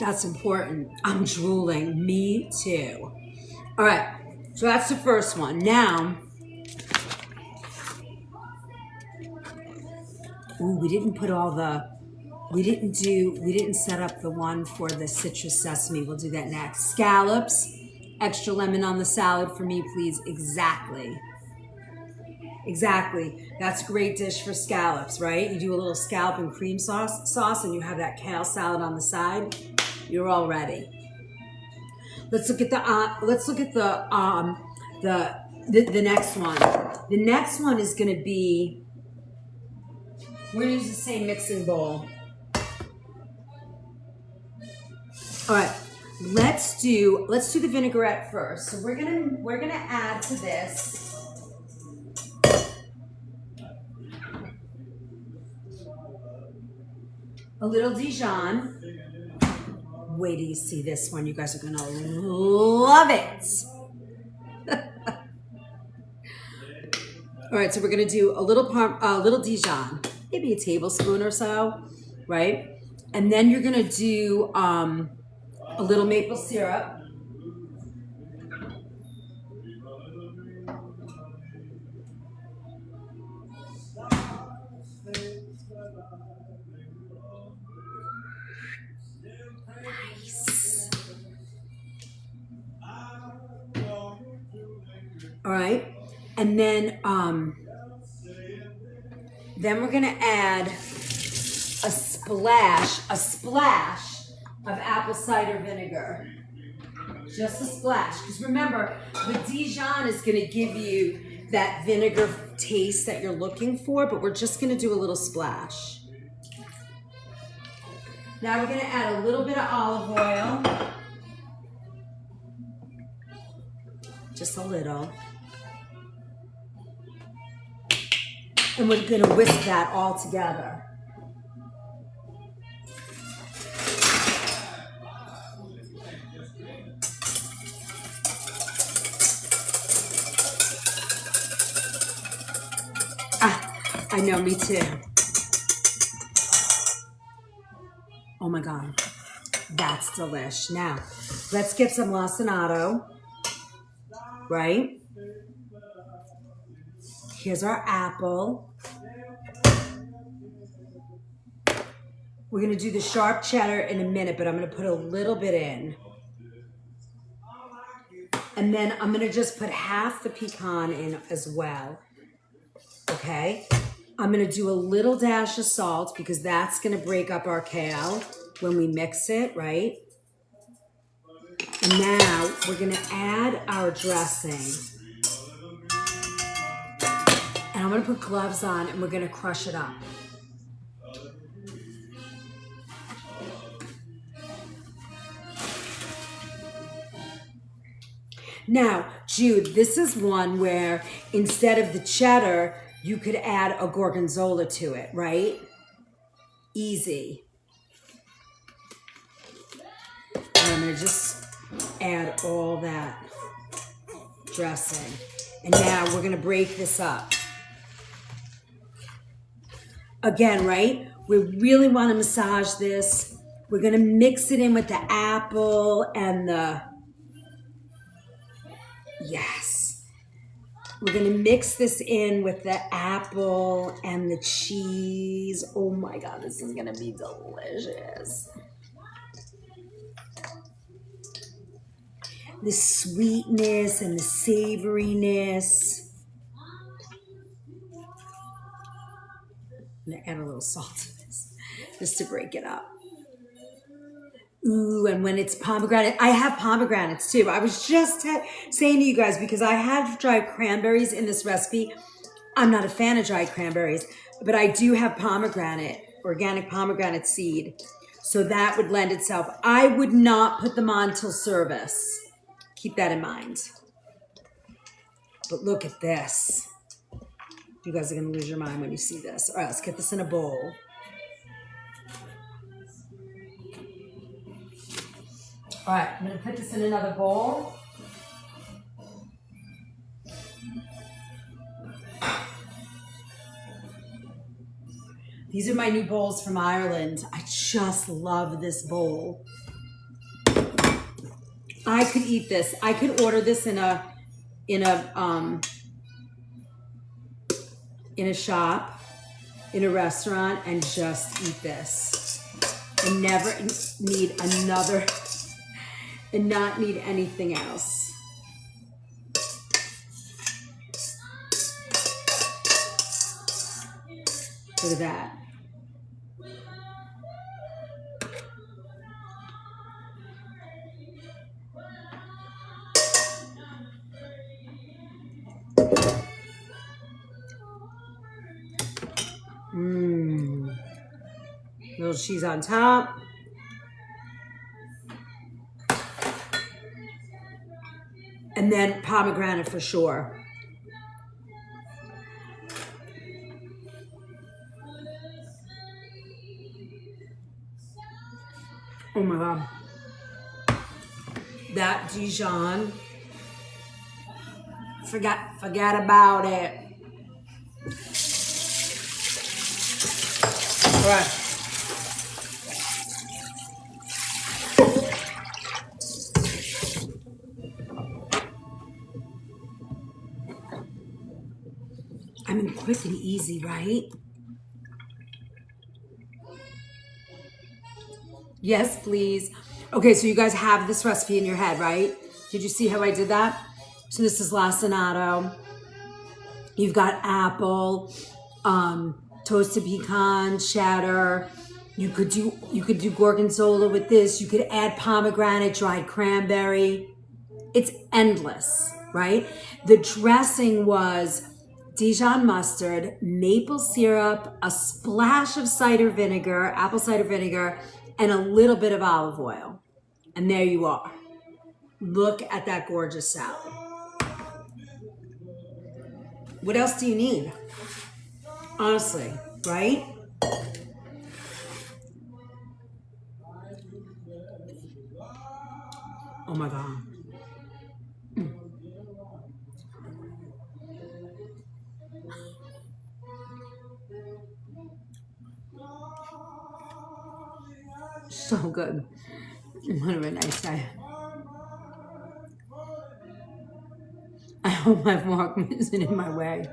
That's important. I'm drooling. Me too. All right, so that's the first one. Now, we didn't set up the one for the citrus sesame. We'll do that next. Scallops, extra lemon on the salad for me, please. Exactly. That's a great dish for scallops, right? You do a little scallop and cream sauce, and you have that kale salad on the side. You're all ready. Let's look at the next one. The next one is going to be, we're going to use the same mixing bowl. All right, let's do the vinaigrette first. So we're gonna add to this a little Dijon. Wait till you see this one. You guys are gonna love it. All right, so we're gonna do a little Dijon, maybe a tablespoon or so, right? And then you're gonna do a little maple syrup. Nice. All right, and then we're gonna add a splash of apple cider vinegar. Just a splash. Because remember, the Dijon is going to give you that vinegar taste that you're looking for, but we're just going to do a little splash. Now we're going to add a little bit of olive oil. Just a little. And we're going to whisk that all together. I know, me too. Oh my God, that's delish. Now, let's get some lacinato, right? Here's our apple. We're gonna do the sharp cheddar in a minute, but I'm gonna put a little bit in. And then I'm gonna just put half the pecan in as well, okay? I'm gonna do a little dash of salt because that's gonna break up our kale when we mix it, right? And now we're gonna add our dressing. And I'm gonna put gloves on and we're gonna crush it up. Now, Jude, this is one where instead of the cheddar, you could add a gorgonzola to it, right? Easy. And I'm gonna just add all that dressing. And now we're gonna break this up. Again, right? We really wanna massage this. We're gonna mix it in with the apple and the, yes. We're gonna mix this in with the apple and the cheese. Oh my God, this is gonna be delicious. The sweetness and the savoriness. I'm gonna add a little salt to this, just to break it up. Ooh, and when it's pomegranate, I have pomegranates too. I was just saying to you guys, because I have dried cranberries in this recipe. I'm not a fan of dried cranberries, but I do have pomegranate, organic pomegranate seed. So that would lend itself. I would not put them on till service. Keep that in mind. But look at this. You guys are gonna lose your mind when you see this. All right, let's get this in a bowl. All right, I'm gonna put this in another bowl. These are my new bowls from Ireland. I just love this bowl. I could eat this. I could order this in a shop, in a restaurant, and just eat this. And never need another, and not need anything else. Look at that. Little cheese on top. And then pomegranate for sure. Oh my God. That Dijon. Forget about it. All right. I mean, quick and easy, right? Yes, please. Okay, so you guys have this recipe in your head, right? Did you see how I did that? So this is lacinato. You've got apple, toasted pecan, cheddar. You could do gorgonzola with this. You could add pomegranate, dried cranberry. It's endless, right? The dressing was Dijon mustard, maple syrup, a splash of cider vinegar, apple cider vinegar, and a little bit of olive oil. And there you are. Look at that gorgeous salad. What else do you need? Honestly, right? Oh my God. So good. What a nice day. I hope my fork isn't in my way.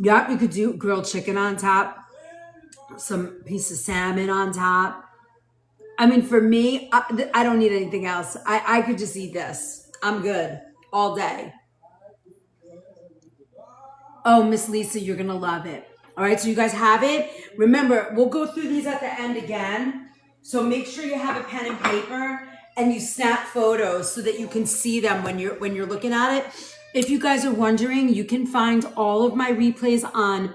Yep, you could do grilled chicken on top, some piece of salmon on top. I mean, for me, I don't need anything else. I could just eat this. I'm good all day. Oh, Miss Lisa, you're going to love it. All right, so you guys have it. Remember, we'll go through these at the end again. So make sure you have a pen and paper and you snap photos so that you can see them when you're looking at it. If you guys are wondering, you can find all of my replays on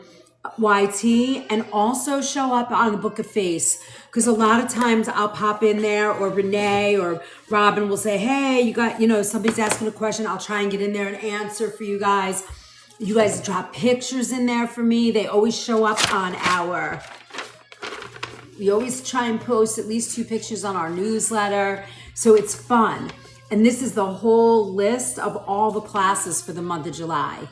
YT and also show up on the Book of Face, because a lot of times I'll pop in there, or Renee or Robin will say, hey, you got, somebody's asking a question. I'll try and get in there and answer for you guys. You guys drop pictures in there for me. They always show up on we always try and post at least 2 pictures on our newsletter. So it's fun. And this is the whole list of all the classes for the month of July.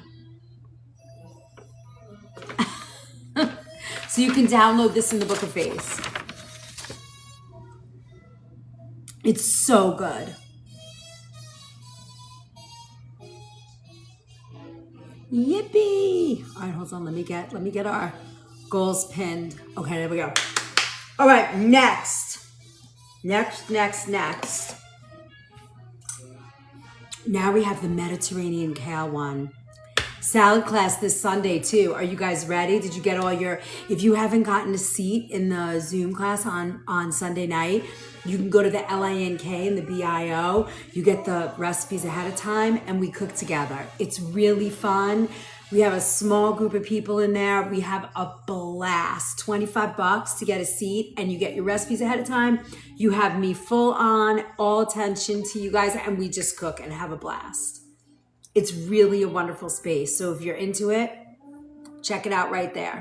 So you can download this in the Book of Face. It's so good. Yippee! All right, hold on. Let me get our goals pinned. Okay, there we go. All right, next. Now we have the Mediterranean kale one. Salad class this Sunday too. Are you guys ready? Did you get all if you haven't gotten a seat in the Zoom class on Sunday night, you can go to the LINK and the BIO. You get the recipes ahead of time and we cook together. It's really fun. We have a small group of people in there. We have a blast. $25 to get a seat and you get your recipes ahead of time. You have me full on, all attention to you guys, and we just cook and have a blast. It's really a wonderful space. So if you're into it, check it out right there.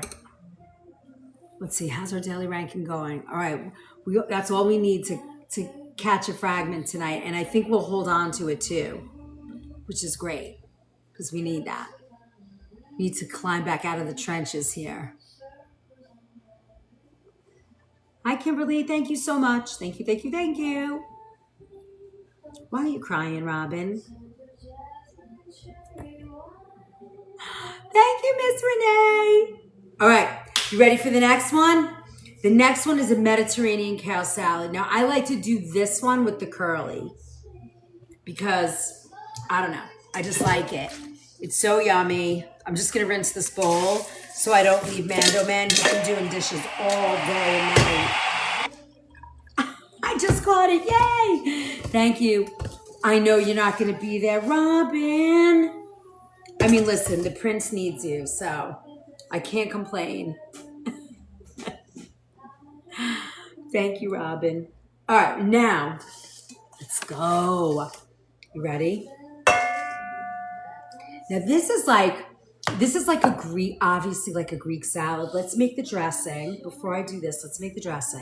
Let's see, how's our daily ranking going? All right, that's all we need to catch a fragment tonight. And I think we'll hold on to it too, which is great because we need that. We need to climb back out of the trenches here. Hi, Kimberly. Thank you so much. Thank you. Why are you crying, Robin? Thank you, Miss Renee. All right, you ready for the next one? The next one is a Mediterranean kale salad. Now, I like to do this one with the curly because, I don't know, I just like it. It's so yummy. I'm just going to rinse this bowl so I don't leave Mando Man. He's been doing dishes all day and night. I just caught it. Yay! Thank you. I know you're not going to be there, Robin. I mean, listen, the prince needs you, so I can't complain. Thank you, Robin. All right, now, let's go. You ready? Now, this is like a Greek, obviously like a Greek salad. Let's make the dressing. Before I do this, let's make the dressing.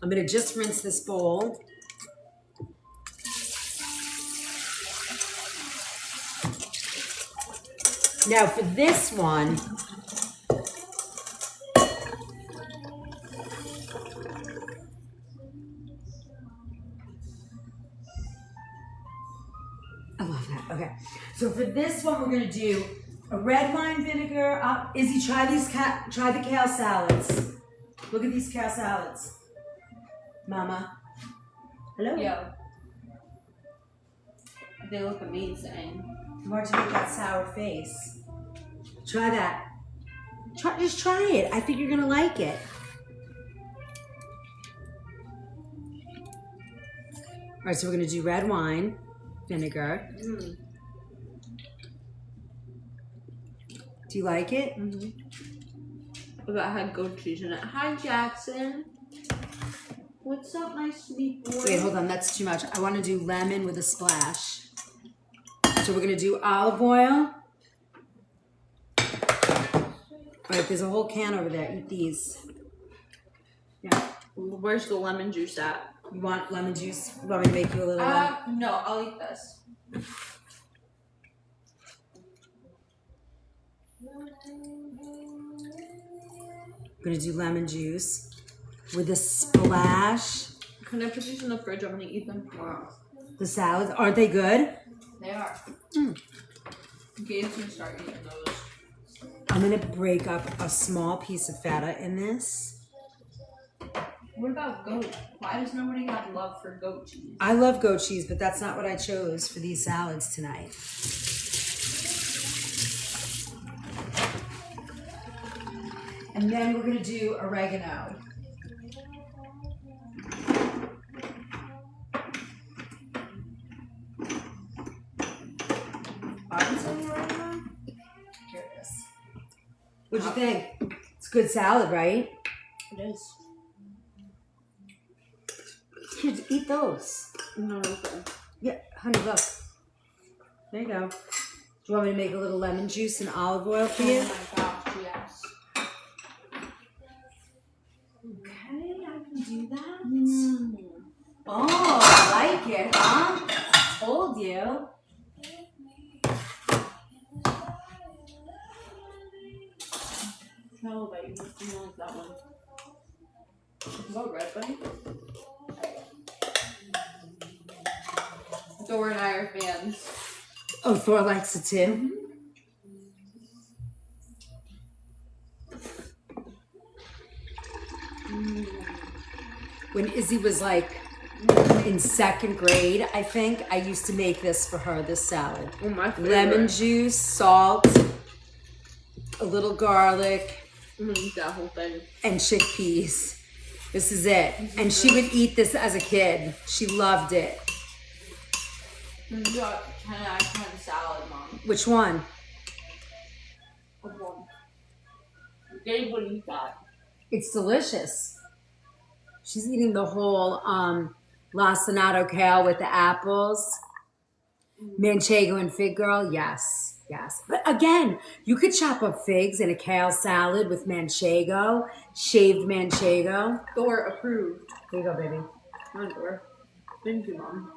I'm going to just rinse this bowl. Now for this one, I love that. Okay, so for this one, we're gonna do a red wine vinegar. Izzy, try the kale salads. Look at these kale salads, Mama. Hello. Yo. They look amazing. Why'd you make that sour face? Try that. Just try it. I think you're gonna like it. right, so we're going to do red wine vinegar. Do you like it? That had goat cheese in it. Hi, Jackson. What's up, my sweet boy? Wait, hold on. That's too much. I want to do lemon with a splash. So we're going to do olive oil. All right, there's a whole can over there. Eat these. Yeah. Where's the lemon juice at? You want lemon juice? You want me to make you a little No, I'll eat this. I'm going to do lemon juice with a splash. Can I put these in the fridge? I'm going to eat them tomorrow. The salads, aren't they good? They are. Gabe's going to start eating those. I'm going to break up a small piece of feta in this. What about goat? Why does nobody have love for goat cheese? I love goat cheese, but that's not what I chose for these salads tonight. And then we're going to do oregano. Here it is. What'd you think? It's a good salad, right? It is. Here, eat those. No, okay. Yeah, honey, look. There you go. Do you want me to make a little lemon juice and olive oil for you? Oh my gosh, yes. Okay, I can do that. Oh, I like it, huh? Told you. No, but you don't like that one. What, red bunny? Thor and I are fans. Oh, Thor likes it too. When Izzy was like in second grade, I think, I used to make this for her, this salad. Oh, my favorite. Lemon juice, salt, a little garlic, That whole thing. and chickpeas. This is it. And she would eat this as a kid. She loved it. You got 10 out of 10 salad, Mom. Which one? Gabe would eat that. It's delicious. She's eating the whole lacinato kale with the apples. Manchego and fig girl, yes, yes. But again, you could chop up figs in a kale salad with manchego, shaved manchego. Thor approved. Here you go, baby. Come on, Thor. Thank you, Mom.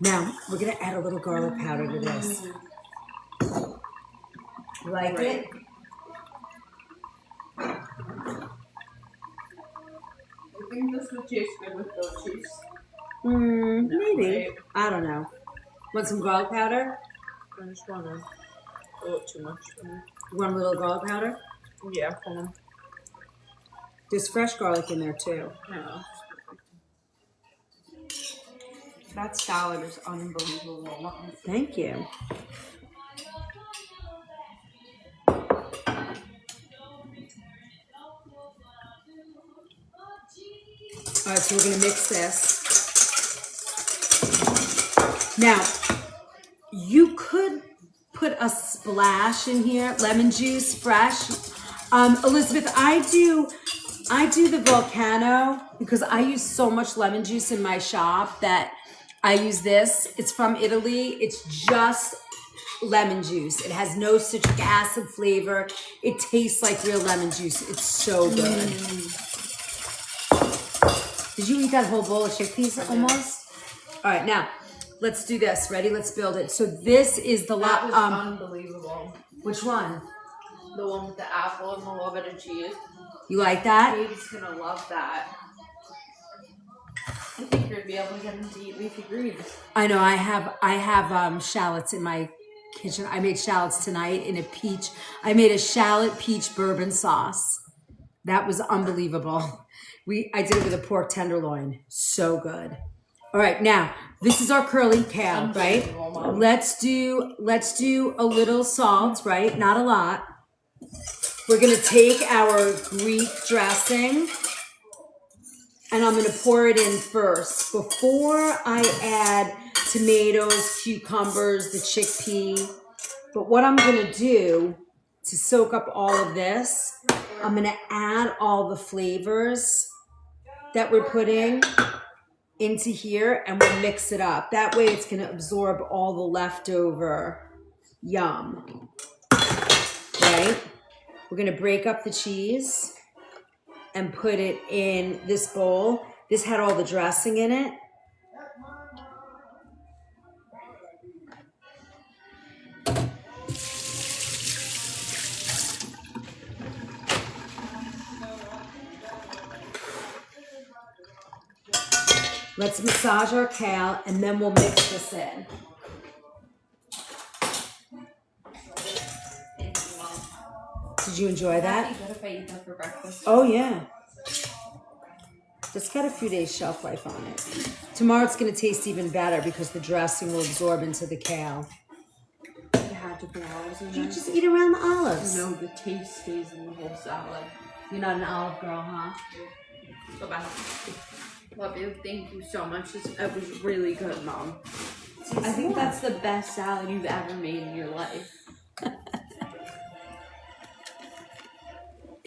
Now, we're going to add a little garlic powder to this. You like it? I think this would taste good with goat cheese. Maybe. Right. I don't know. Want some garlic powder? I just want a little too much for me. You want a little garlic powder? Yeah, kind of. There's fresh garlic in there too. Yeah. That salad is unbelievable. Thank you. All right, so we're going to mix this. Now, you could put a splash in here, lemon juice, fresh. Elizabeth, I do the Volcano because I use so much lemon juice in my shop that I use this. It's from Italy. It's just lemon juice. It has no citric acid flavor. It tastes like real lemon juice. It's so good. Did you eat that whole bowl of chickpeas almost? All right, now let's do this. Ready? Let's build it. So this is the That was unbelievable. Which one? The one with the apple and the little bit of cheese. You like that? Baby's gonna love that. I think you're gonna be able to get him to eat leafy greens. I know. I have shallots in my kitchen. I made shallots tonight in a peach. I made a shallot peach bourbon sauce. That was unbelievable. I did it with a pork tenderloin. So good. All right, now this is our curly kale, right? Mom. Let's do a little salt, right? Not a lot. We're going to take our Greek dressing and I'm going to pour it in first before I add tomatoes, cucumbers, the chickpea. But what I'm going to do to soak up all of this, I'm going to add all the flavors that we're putting into here and we'll mix it up. That way it's going to absorb all the leftover yum, right? We're going to break up the cheese and put it in this bowl. This had all the dressing in it. Let's massage our kale and then we'll mix this in. Did you enjoy that? What if I eat that for breakfast? Oh yeah. It's got a few days shelf life on it. Tomorrow it's going to taste even better because the dressing will absorb into the kale. You had to put olives in You there? just eat around the olives. No, the taste stays in the whole salad. You're not an olive girl, huh? Bye-bye. Love you. Thank you so much. It was really good, Mom. I think that's the best salad you've ever made in your life.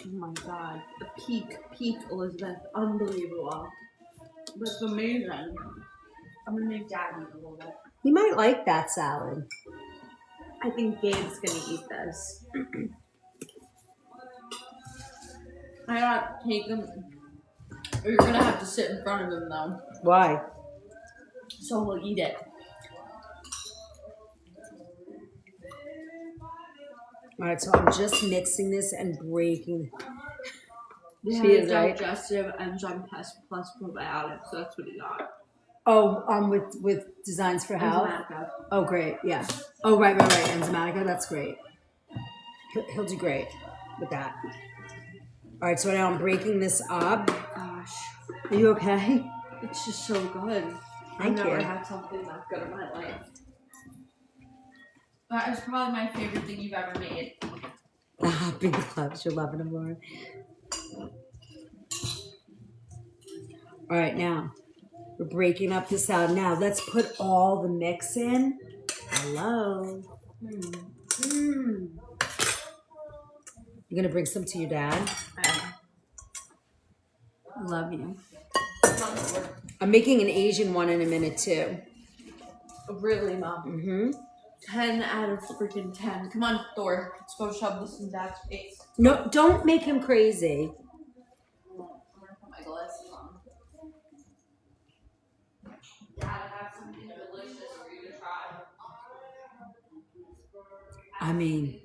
Oh my god. The peak, Elizabeth. Unbelievable. That's amazing. I'm gonna make Dad eat a little bit. You might like that salad. I think Gabe's gonna eat this. I gotta take him. Or you're gonna have to sit in front of him though. Why? So he'll eat it. All right, so I'm just mixing this and breaking. They She is, have right? digestive enzyme plus probiotics, so that's what he got. Oh, with Designs for Health. Enzymatica. Oh, great, yeah. Oh, right. Enzymatica, that's great. He'll do great with that. All right, so now I'm breaking this up. Gosh, Are you okay? it's just so good. Thank I've never you. had something that good in my life. That is probably my favorite thing you've ever made. Big clubs, you're loving them, Laura. All right, now we're breaking up the salad. Now let's put all the mix in. Hello. You're gonna bring some to your dad? I love you. I'm making an Asian one in a minute too. Really, Mom? Mm-hmm. 10 out of freaking 10. Come on, Thor. Let's go shove this in Dad's face. No, don't make him crazy. I'm gonna put my glasses on. Dad, I have something delicious for you to try. I mean,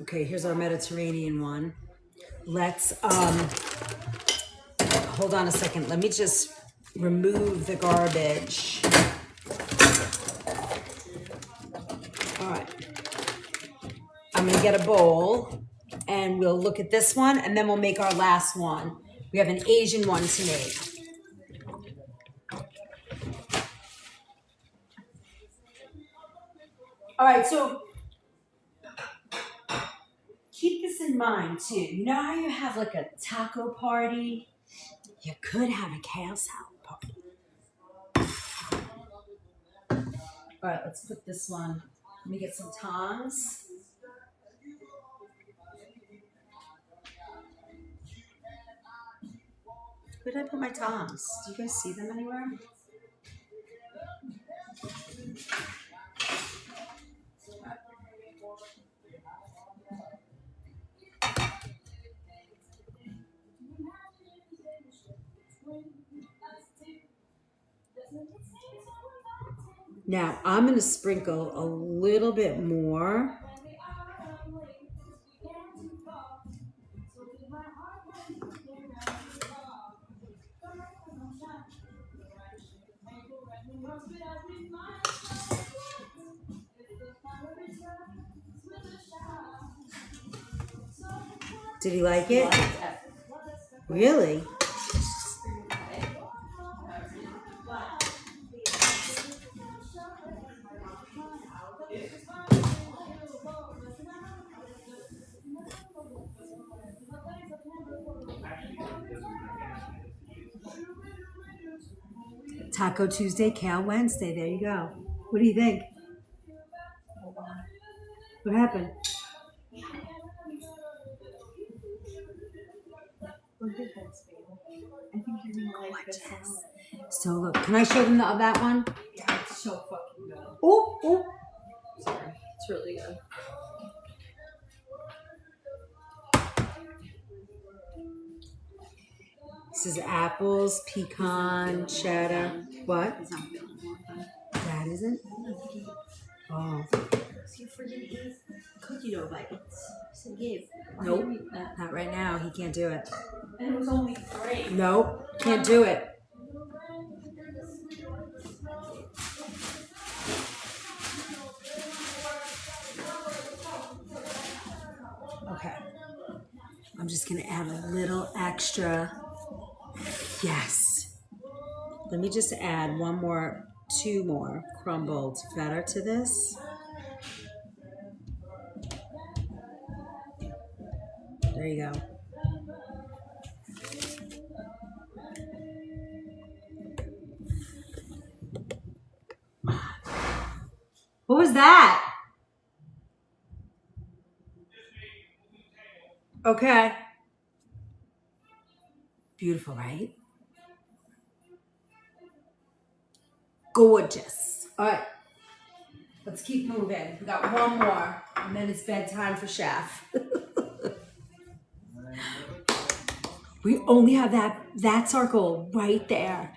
okay, here's our Mediterranean one. Let's, hold on a second. Let me just remove the garbage. All right. I'm gonna get a bowl and we'll look at this one and then we'll make our last one. We have an Asian one to make. All right, so keep this in mind too. You know how you have like a taco party? You could have a kale salad party. All right, let's put this one. Let me get some tongs. Where did I put my tongs? Do you guys see them anywhere? Now, I'm going to sprinkle a little bit more. Did he like it? Really? Taco Tuesday, Kale Wednesday. There you go. What do you think? What happened? Look at this, baby. I think you're gonna like this salad. So look, can I show them that one? Yeah, it's so fucking good. Oh, oh. Sorry, it's really good. This is apples, pecan, cheddar. What? He's not feeling well. That isn't? Oh. You freaking ate cookie dough bites. So Gabe, Nope. Not right now. He can't do it. and it was only 3. Nope. Can't do it. Okay. I'm just going to add a little extra. Yes. Let me just add 2 more crumbled feta to this. There you go. What was that? Okay. Beautiful, right? Gorgeous. All right. Let's keep moving. We got one more, and then it's bedtime for Chef. We only have that. That's our goal right there.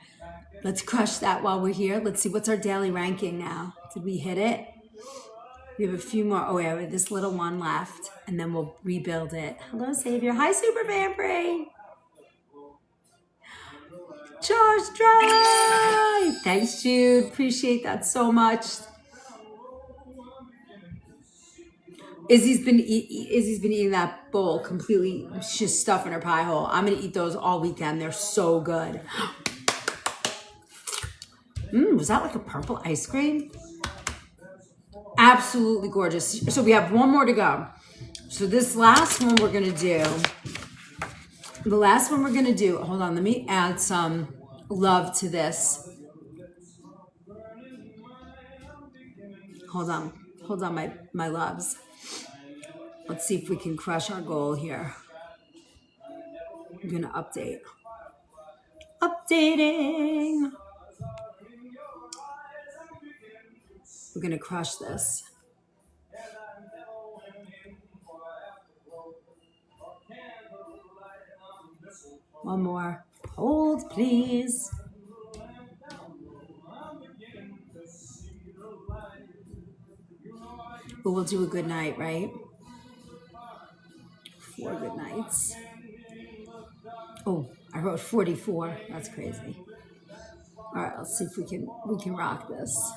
Let's crush that while we're here. Let's see, what's our daily ranking now? Did we hit it? We have a few more. Oh, yeah, we have this little one left, and then we'll rebuild it. Hello, Savior. Hi, Super Vampire. Charge Drive. Thanks, Jude. Appreciate that so much. Izzy's been eating that bowl completely. She's stuffing her pie hole. I'm gonna eat those all weekend. They're so good. Was that like a purple ice cream? Absolutely gorgeous. So we have one more to go. So this last one we're gonna do. Hold on, let me add some love to this. Hold on, my loves. Let's see if we can crush our goal here. I'm gonna update. Updating. We're gonna crush this. One more. Hold, please. But we'll do a good night, right? 4 good nights. Oh, I wrote 44. That's crazy. All right, let's see if we can rock this.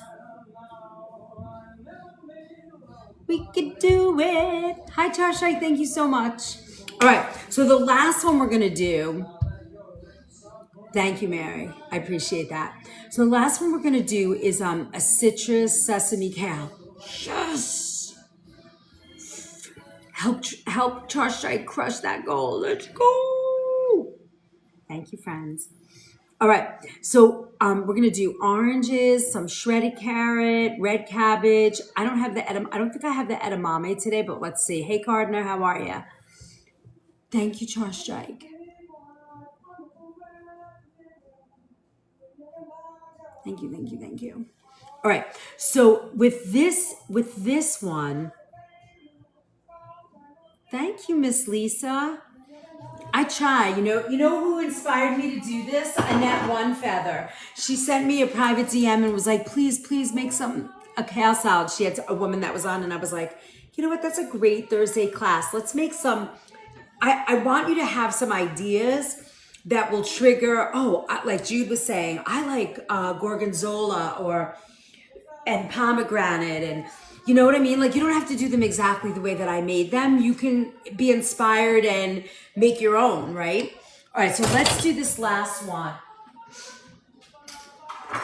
We can do it. Hi, Charshai. Thank you so much. All right, so the last one we're gonna do. Thank you, Mary. I appreciate that. So the last one we're gonna do is a citrus sesame kale. Yes. Help Charge Strike crush that goal. Let's go. Thank you, friends. All right, so we're gonna do oranges, some shredded carrot, red cabbage. I don't think I have the edamame today, but let's see. Hey, Gardner, how are you? Thank you, Charge Strike. Thank you. All right, so with this one, thank you, Miss Lisa. I try, you know who inspired me to do this? Annette One Feather. She sent me a private DM and was like, please make a kale salad. She had a woman that was on, and I was like, you know what? That's a great Thursday class. Let's make some. I want you to have some ideas that will trigger. Like Jude was saying, I like gorgonzola and pomegranate, and you know what I mean? Like, you don't have to do them exactly the way that I made them. You can be inspired and make your own, right? All right, so let's do this last one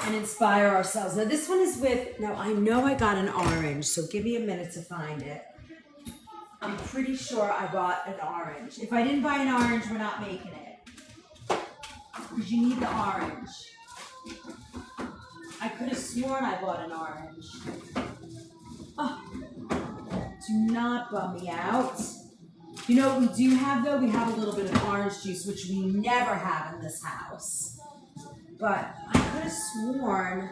and inspire ourselves. Now, this one is I know I got an orange, so give me a minute to find it. I'm pretty sure I bought an orange. If I didn't buy an orange, we're not making it. because you need the orange. I could have sworn I bought an orange. Oh, do not bum me out. You know what we do have though? We have a little bit of orange juice, which we never have in this house. But I could have sworn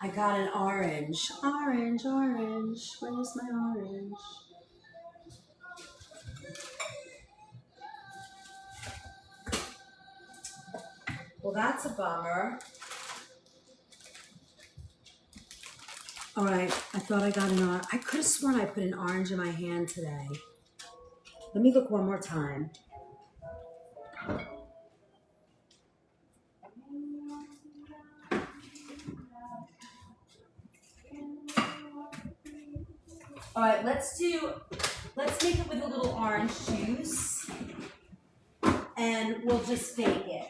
I got an orange. Orange, orange. Where's my orange? Well, that's a bummer. All right, I thought I got an orange. I could have sworn I put an orange in my hand today. Let me look one more time. All right, let's make it with a little orange juice, and we'll just fake it.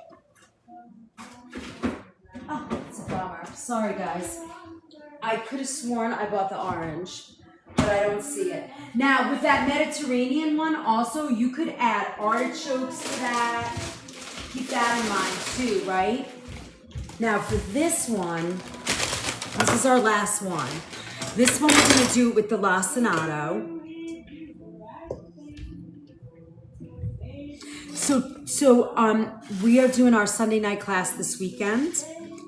Oh, it's a bummer. Sorry, guys. I could have sworn I bought the orange, but I don't see it. Now, with that Mediterranean one, also, you could add artichokes to that. Keep that in mind, too, right? Now, for this one, this is our last one. This one, we're going to do it with the lacinato. So we are doing our Sunday night class this weekend.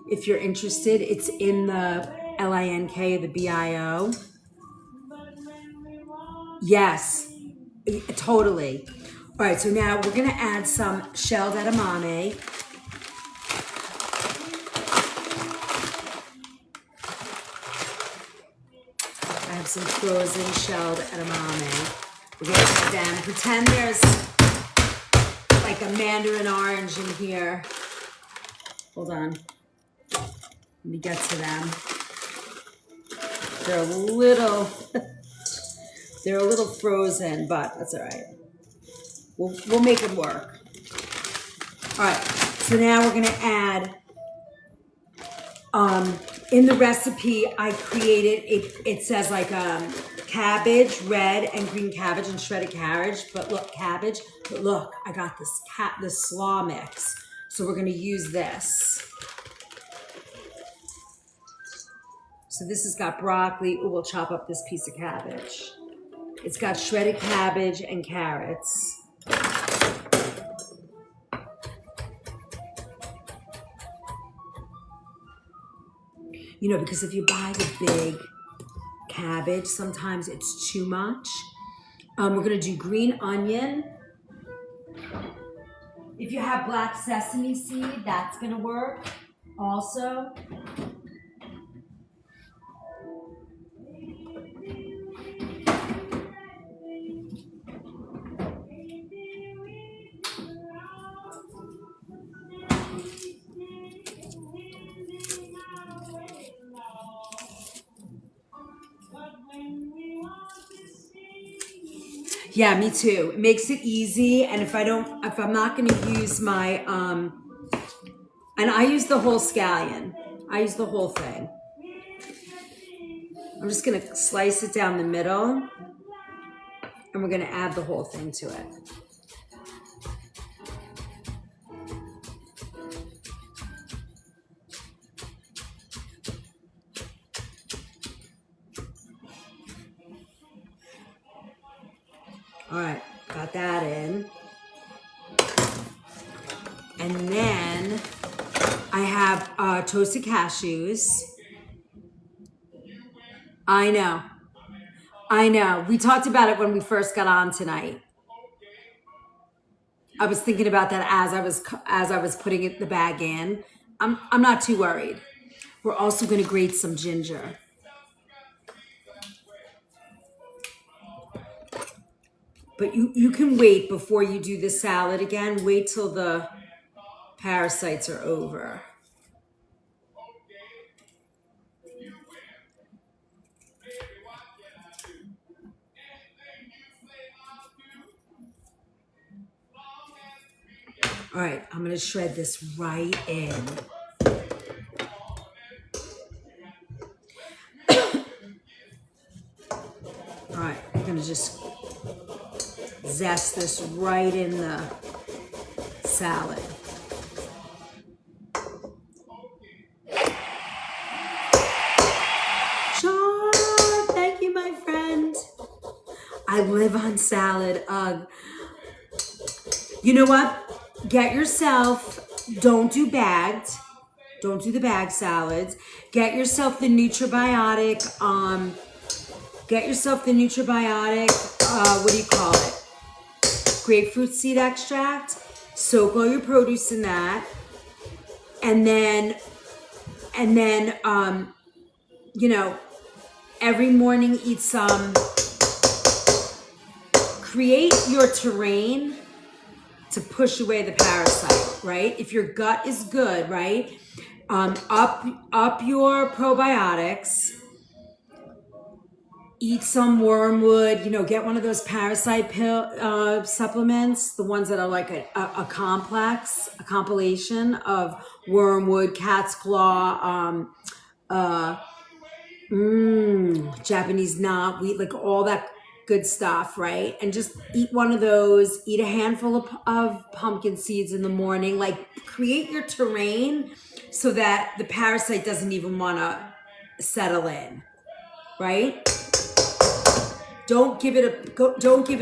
If you're interested, it's in the LINK, the BIO. Yes, totally. All right, so now we're gonna add some shelled edamame. I have some frozen shelled edamame. We're gonna add them. Pretend there's like a mandarin orange in here. Hold on. Let me get to them. They're a little frozen, but that's all right. We'll make it work. All right. So now we're gonna add. In the recipe I created, it says like cabbage, red and green cabbage and shredded cabbage. But look, cabbage. But look, I got this slaw mix. So we're gonna use this. So this has got broccoli. Ooh, we'll chop up this piece of cabbage. It's got shredded cabbage and carrots. You know, because if you buy the big cabbage, sometimes it's too much. We're gonna do green onion. If you have black sesame seed, that's gonna work also. Yeah, me too. It makes it easy. And if I'm not going to use my, and I use the whole scallion. I use the whole thing. I'm just going to slice it down the middle and we're going to add the whole thing to it. All right, got that in. And then I have toasted cashews. I know. We talked about it when we first got on tonight. I was thinking about that as I was putting the bag in. I'm not too worried. We're also going to grate some ginger. But you can wait before you do the salad again. Wait till the parasites are over. All right, I'm gonna shred this right in. All right, I'm gonna just zest this right in the salad. I live on salad. Ugh. You know what? Get yourself, don't do bagged. Don't do the bag salads. Get yourself the Nutribiotic, what do you call it? Grapefruit seed extract. Soak all your produce in that. And then, you know, every morning eat some. Create your terrain to push away the parasite, right? If your gut is good, right? Up your probiotics. Eat some wormwood, you know, get one of those parasite pill supplements, the ones that are like a compilation of wormwood, cat's claw, Japanese knotweed, like all that good stuff, right? And just eat one of those, eat a handful of pumpkin seeds in the morning, like create your terrain so that the parasite doesn't even want to settle in, right? Don't give it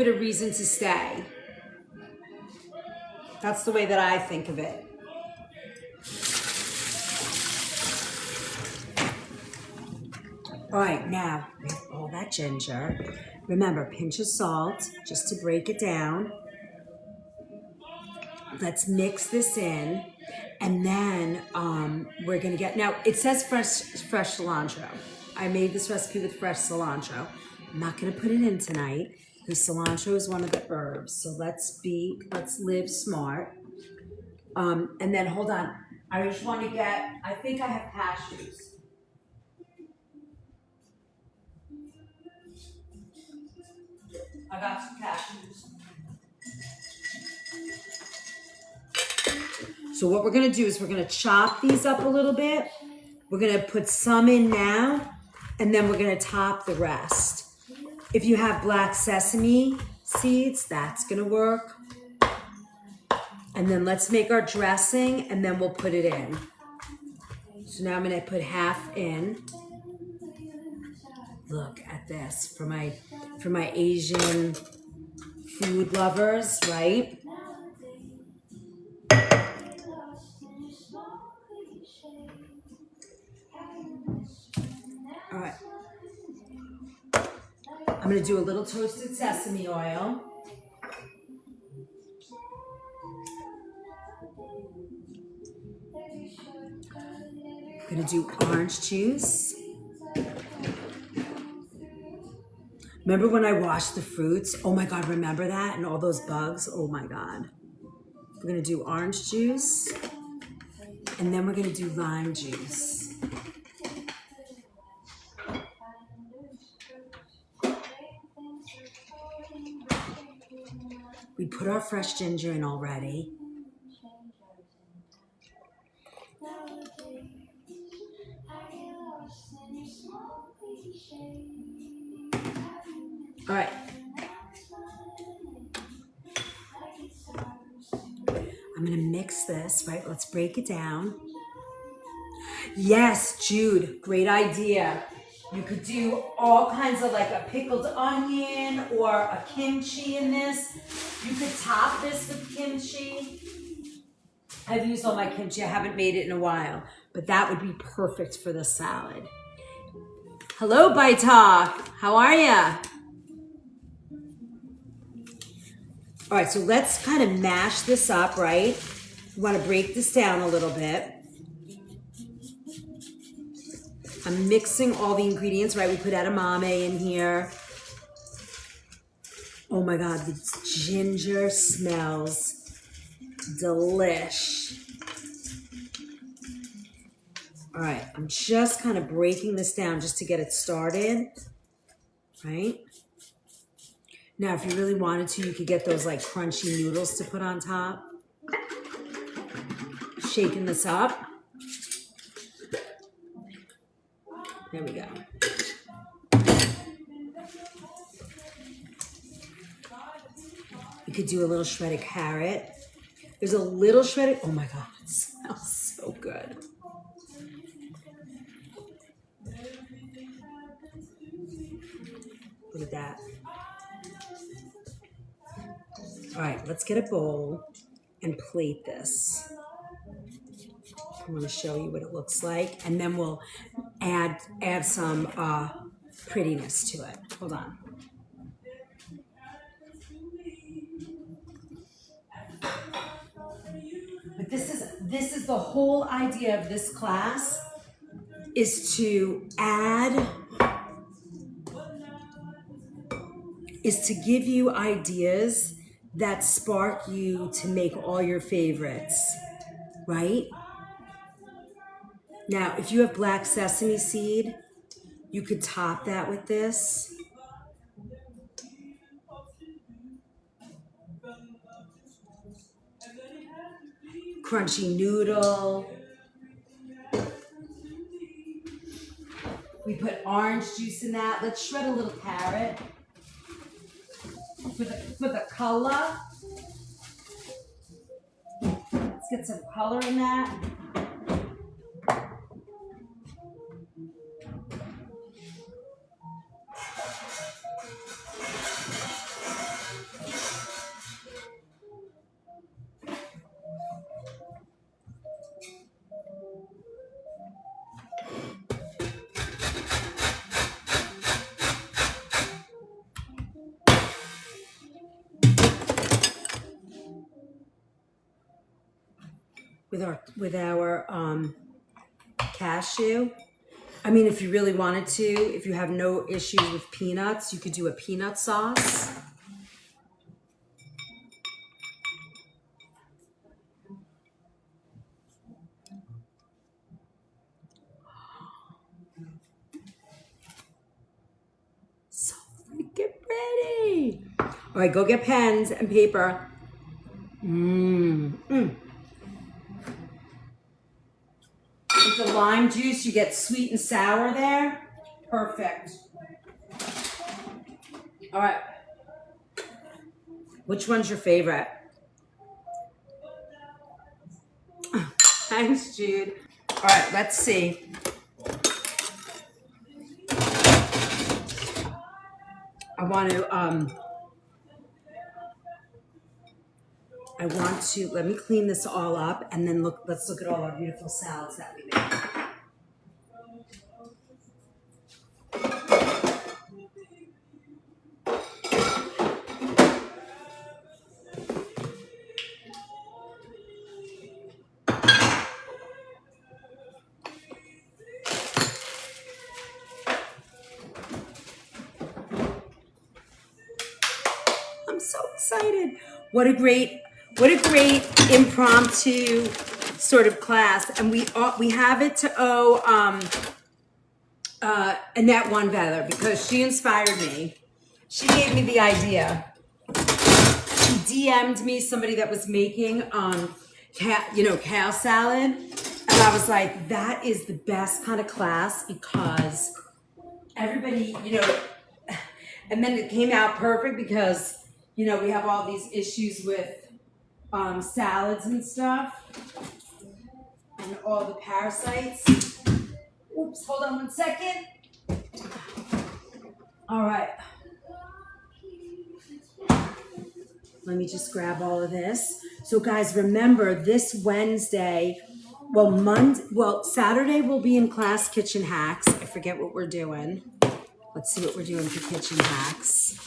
a reason to stay. That's the way that I think of it. All right, now we have all that ginger. Remember, pinch of salt just to break it down. Let's mix this in, and then we're gonna get. Now it says fresh cilantro. I made this recipe with fresh cilantro. I'm not gonna put it in tonight because cilantro is one of the herbs. So let's live smart. And then hold on. I just want to get. I think I have cashews. I got some cashews. So what we're gonna do is we're gonna chop these up a little bit. We're gonna put some in now, and then we're gonna top the rest. If you have black sesame seeds, that's gonna work. And then let's make our dressing, and then we'll put it in. So now I'm gonna put half in. Look at this for my Asian food lovers, right? All right. I'm gonna do a little toasted sesame oil. I'm gonna do orange juice. Remember when I washed the fruits? Oh my God, remember that? And all those bugs? Oh my God. We're gonna do orange juice. And then we're gonna do lime juice. We put our fresh ginger in already. All right. I'm gonna mix this, right? Let's break it down. Yes, Jude, great idea. You could do all kinds of like a pickled onion or a kimchi in this. You could top this with kimchi. I've used all my kimchi. I haven't made it in a while, but that would be perfect for the salad. Hello, Baitalk. How are ya? All right, so let's kind of mash this up, right? We want to break this down a little bit. I'm mixing all the ingredients, right? We put edamame in here. Oh my God, the ginger smells delish. All right, I'm just kind of breaking this down just to get it started, right? Now, if you really wanted to, you could get those like crunchy noodles to put on top. Shaking this up. There we go. You could do a little shredded carrot. There's a little shredded, oh my God, it smells so good. Look at that. All right, let's get a bowl and plate this. I want to show you what it looks like, and then we'll add some prettiness to it. Hold on. But this is the whole idea of this class, is to give you ideas that spark you to make all your favorites, right? Now, if you have black sesame seed, you could top that with this. Crunchy noodle. We put orange juice in that. Let's shred a little carrot for the color. Let's get some color in that. With our cashew. I mean, if you really wanted to, if you have no issues with peanuts, you could do a peanut sauce. So freaking pretty. All right, go get pens and paper. With the lime juice, you get sweet and sour there. Perfect. All right. Which one's your favorite? Thanks, Jude. All right, let's see. I want to, let me clean this all up, and then let's look at all our beautiful salads that we made. I'm so excited. What a great impromptu sort of class. And we have it to owe Annette One Feather, because she inspired me. She gave me the idea. She DM'd me somebody that was making kale salad. And I was like, that is the best kind of class, because everybody, and then it came out perfect, because we have all these issues with salads and stuff, and all the parasites. Oops, hold on one second. All right. Let me just grab all of this. So guys, remember this Wednesday, Saturday we'll be in class Kitchen Hacks. I forget what we're doing. Let's see what we're doing for Kitchen Hacks.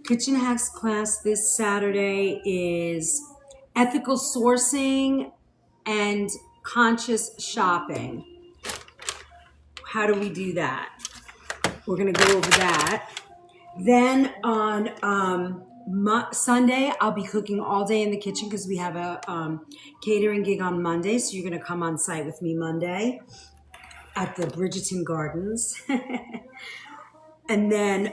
Kitchen Hacks class this Saturday is ethical sourcing and conscious shopping. How do we do that? We're going to go over that. Then on Sunday, I'll be cooking all day in the kitchen, because we have a catering gig on Monday. So you're going to come on site with me Monday at the Bridgerton Gardens. And then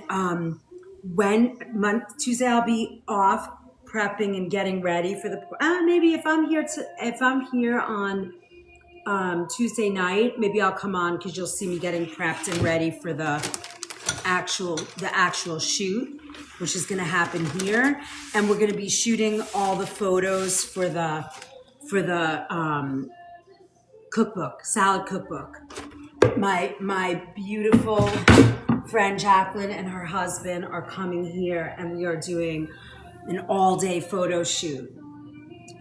Tuesday I'll be off prepping and getting ready for the maybe if I'm here on Tuesday night, maybe I'll come on, because you'll see me getting prepped and ready for the actual shoot, which is going to happen here. And we're going to be shooting all the photos for the cookbook, salad cookbook. My beautiful friend Jacqueline and her husband are coming here, and we are doing an all-day photo shoot.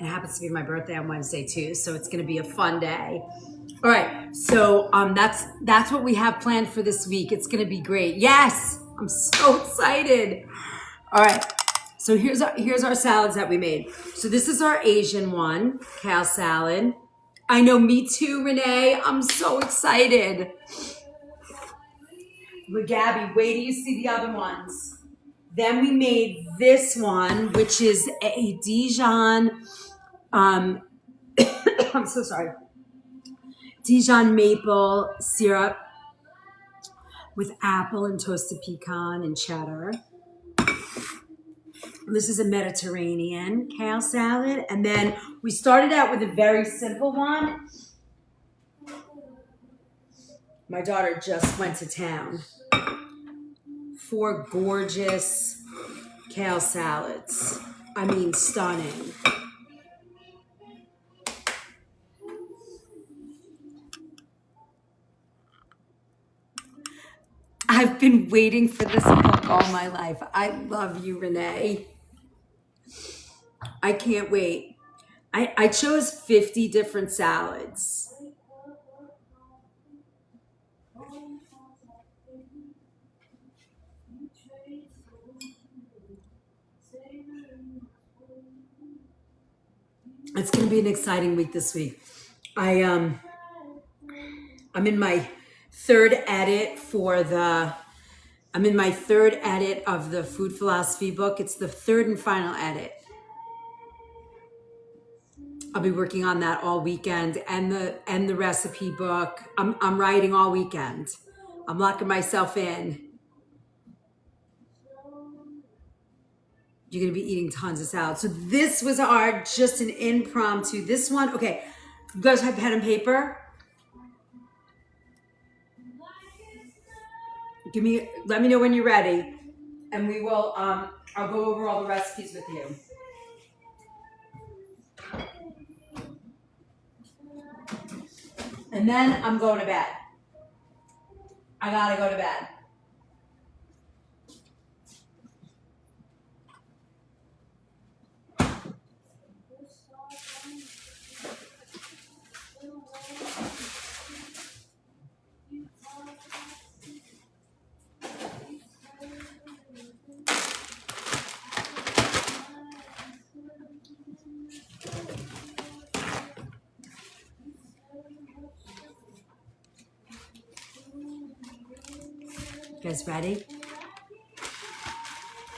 It happens to be my birthday on Wednesday too, so it's going to be a fun day. All right, so that's what we have planned for this week. It's going to be great. Yes, I'm so excited. All right, so here's our salads that we made. So this is our Asian one, kale salad. I know, me too, Renee. I'm so excited. But Gabby, wait till you see the other ones. Then we made this one, which is a Dijon. I'm so sorry. Dijon maple syrup with apple and toasted pecan and cheddar. This is a Mediterranean kale salad. And then we started out with a very simple one. My daughter just went to town. 4 gorgeous kale salads. I mean, stunning. I've been waiting for this book all my life. I love you, Renee. I can't wait. I chose 50 different salads. It's going to be an exciting week this week. I'm in my third edit of the food philosophy book. It's the third and final edit. I'll be working on that all weekend, and the recipe book. I'm writing all weekend. I'm locking myself in. You're gonna be eating tons of salad. So this was just an impromptu. This one, okay. You guys have pen and paper? Let me know when you're ready, and we will. I'll go over all the recipes with you. And then I'm going to bed. I gotta go to bed. You guys ready?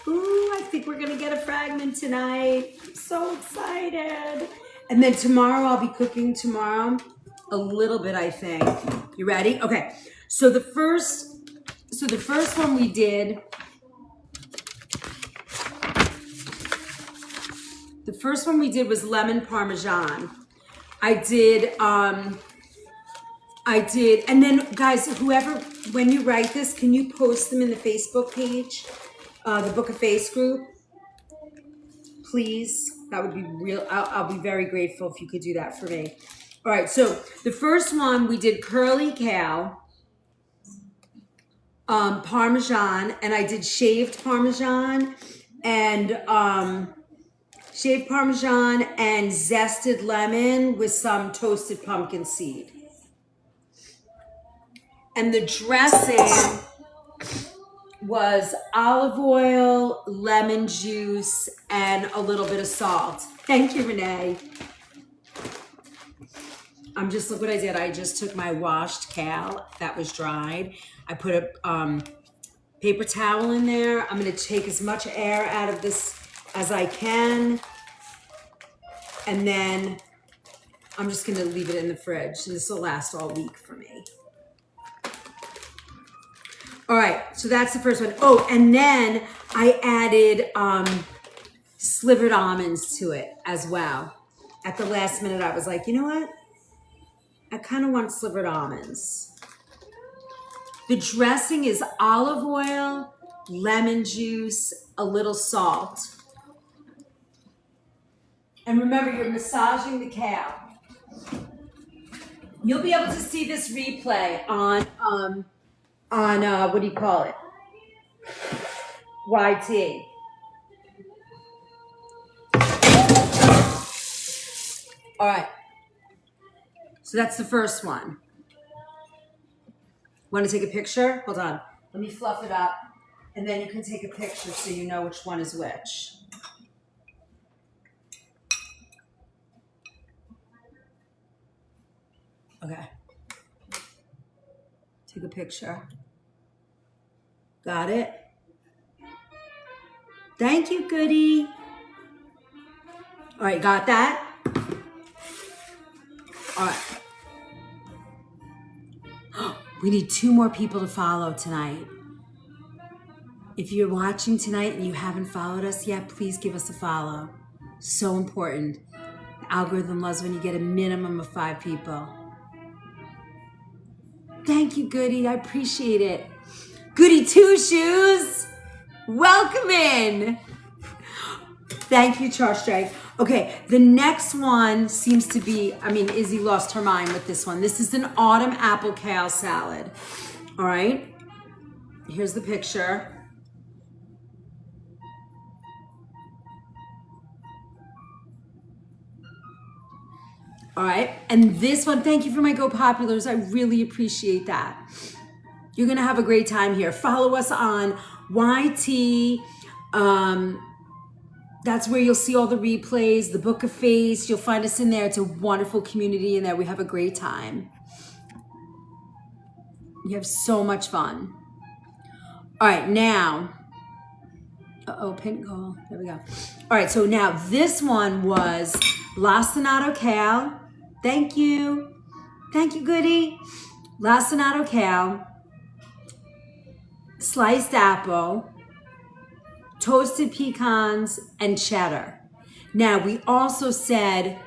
Ooh, I think we're gonna get a fragment tonight. I'm so excited. And then tomorrow, I'll be cooking tomorrow a little bit, I think. You ready? Okay. So the first one we did, was lemon parmesan. I did, and then guys, when you write this, can you post them in the Facebook page, the Book of Face group? Please, that would be real. I'll be very grateful if you could do that for me. All right, so the first one we did curly kale, parmesan, and I did shaved parmesan and zested lemon with some toasted pumpkin seed. And the dressing was olive oil, lemon juice, and a little bit of salt. Thank you, Renee. Look what I did. I just took my washed kale that was dried. I put a paper towel in there. I'm going to take as much air out of this as I can. And then I'm just going to leave it in the fridge. And this will last all week for me. All right, so that's the first one. Oh, and then I added slivered almonds to it as well. At the last minute, I was like, you know what? I kind of want slivered almonds. The dressing is olive oil, lemon juice, a little salt. And remember, you're massaging the kale. You'll be able to see this replay on what do you call it? YT. All right. So that's the first one. Want to take a picture? Hold on. Let me fluff it up. And then you can take a picture so you know which one is which. Okay. Take a picture. Got it? Thank you, Goody. All right, got that? All right. We need 2 more people to follow tonight. If you're watching tonight and you haven't followed us yet, please give us a follow. So important. The algorithm loves when you get a minimum of 5 people. Thank you, Goody. I appreciate it. Goody Two Shoes, welcome in. Thank you, Charstrike. Okay, the next one seems to be, Izzy lost her mind with this one. This is an autumn apple kale salad. All right, here's the picture. All right, and this one, thank you for my Go Populars. I really appreciate that. You're gonna have a great time here. Follow us on YT. That's where you'll see all the replays, the Book of Face. You'll find us in there. It's a wonderful community in there. We have a great time. You have so much fun. All right, now. Pink goal. There we go. All right, so now this one was lacinato kale. Thank you. Thank you, Goody. Lacinato kale, sliced apple, toasted pecans, and cheddar. Now, we also said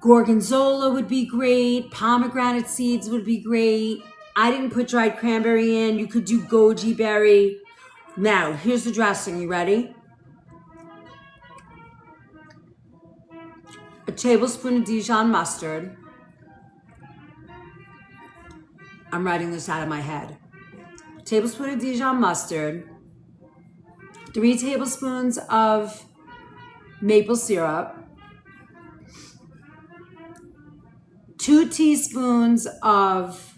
gorgonzola would be great, pomegranate seeds would be great. I didn't put dried cranberry in. You could do goji berry. Now, here's the dressing. You ready? A tablespoon of Dijon mustard. I'm writing this out of my head. A tablespoon of Dijon mustard. 3 tablespoons of maple syrup. 2 teaspoons of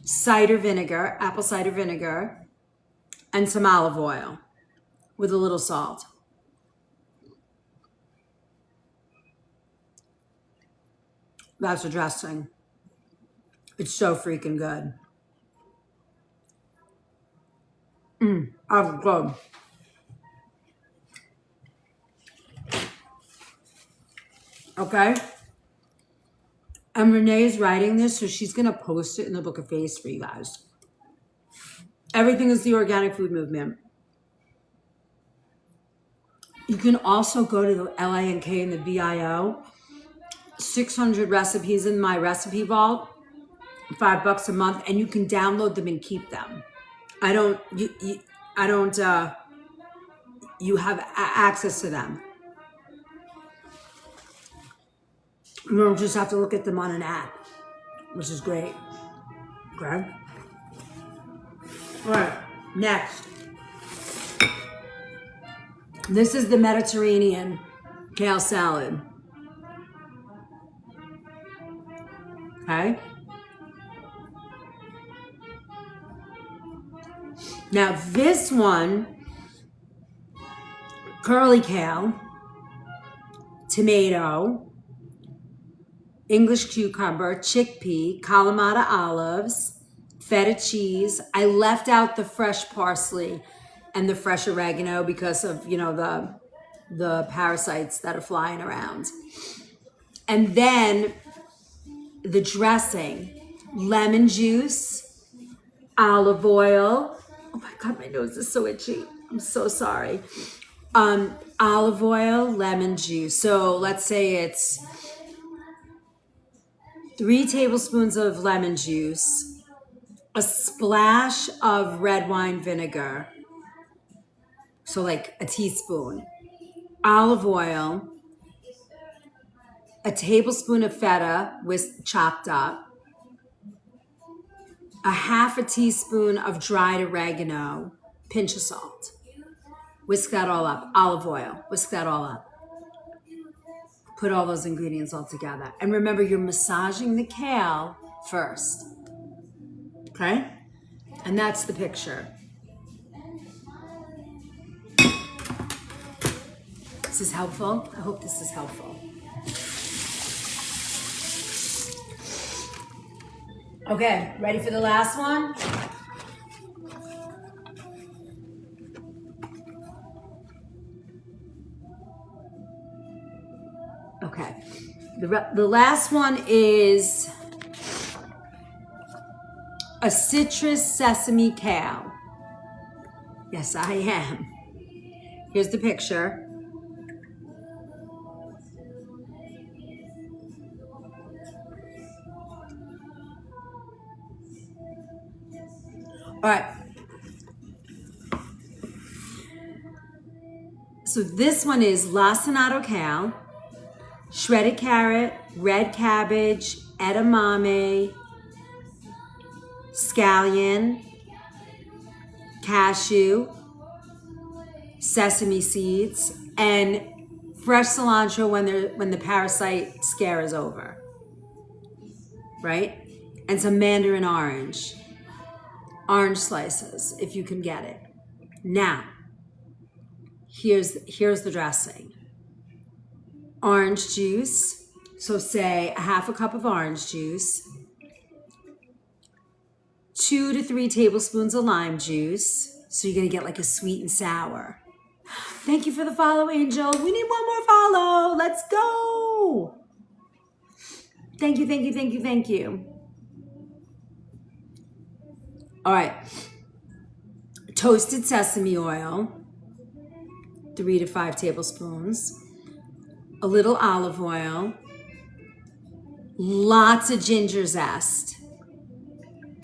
cider vinegar, apple cider vinegar, and some olive oil with a little salt. That's a dressing. It's so freaking good. That's good. Okay. And Renee's writing this, so she's going to post it in the Book of Face for you guys. Everything is the Organic Food Movement. You can also go to the LINK and the BIO. 600 recipes in my recipe vault, $5 a month, and you can download them and keep them. You have access to them. You don't just have to look at them on an app, which is great. Okay. All right, next. This is the Mediterranean kale salad. Okay. Now this one, curly kale, tomato, English cucumber, chickpea, Kalamata olives, feta cheese. I left out the fresh parsley and the fresh oregano because of, the parasites that are flying around. And then the dressing, lemon juice, olive oil. Oh my God, my nose is so itchy. I'm so sorry. Olive oil, lemon juice. So let's say it's 3 tablespoons of lemon juice, a splash of red wine vinegar, so like a teaspoon, olive oil, a tablespoon of feta chopped up, a half a teaspoon of dried oregano, pinch of salt. Whisk that all up. Olive oil. Whisk that all up. Put all those ingredients all together. And remember, you're massaging the kale first. Okay? And that's the picture. This is helpful. I hope this is helpful. Okay, ready for the last one? Okay. The last one is a citrus sesame kale. Yes, I am. Here's the picture. All right. So this one is lacinato kale, shredded carrot, red cabbage, edamame, scallion, cashew, sesame seeds, and fresh cilantro when the parasite scare is over. Right? And some mandarin orange slices if you can get it. Now, here's the dressing. Orange juice, so say a half a cup of orange juice, 2 to 3 tablespoons of lime juice, so you're gonna get like a sweet and sour. Thank you for the follow, Angel. We need one more follow. Let's go. Thank you, thank you, thank you, thank you. All right. Toasted sesame oil, 3 to 5 tablespoons. A little olive oil. Lots of ginger zest.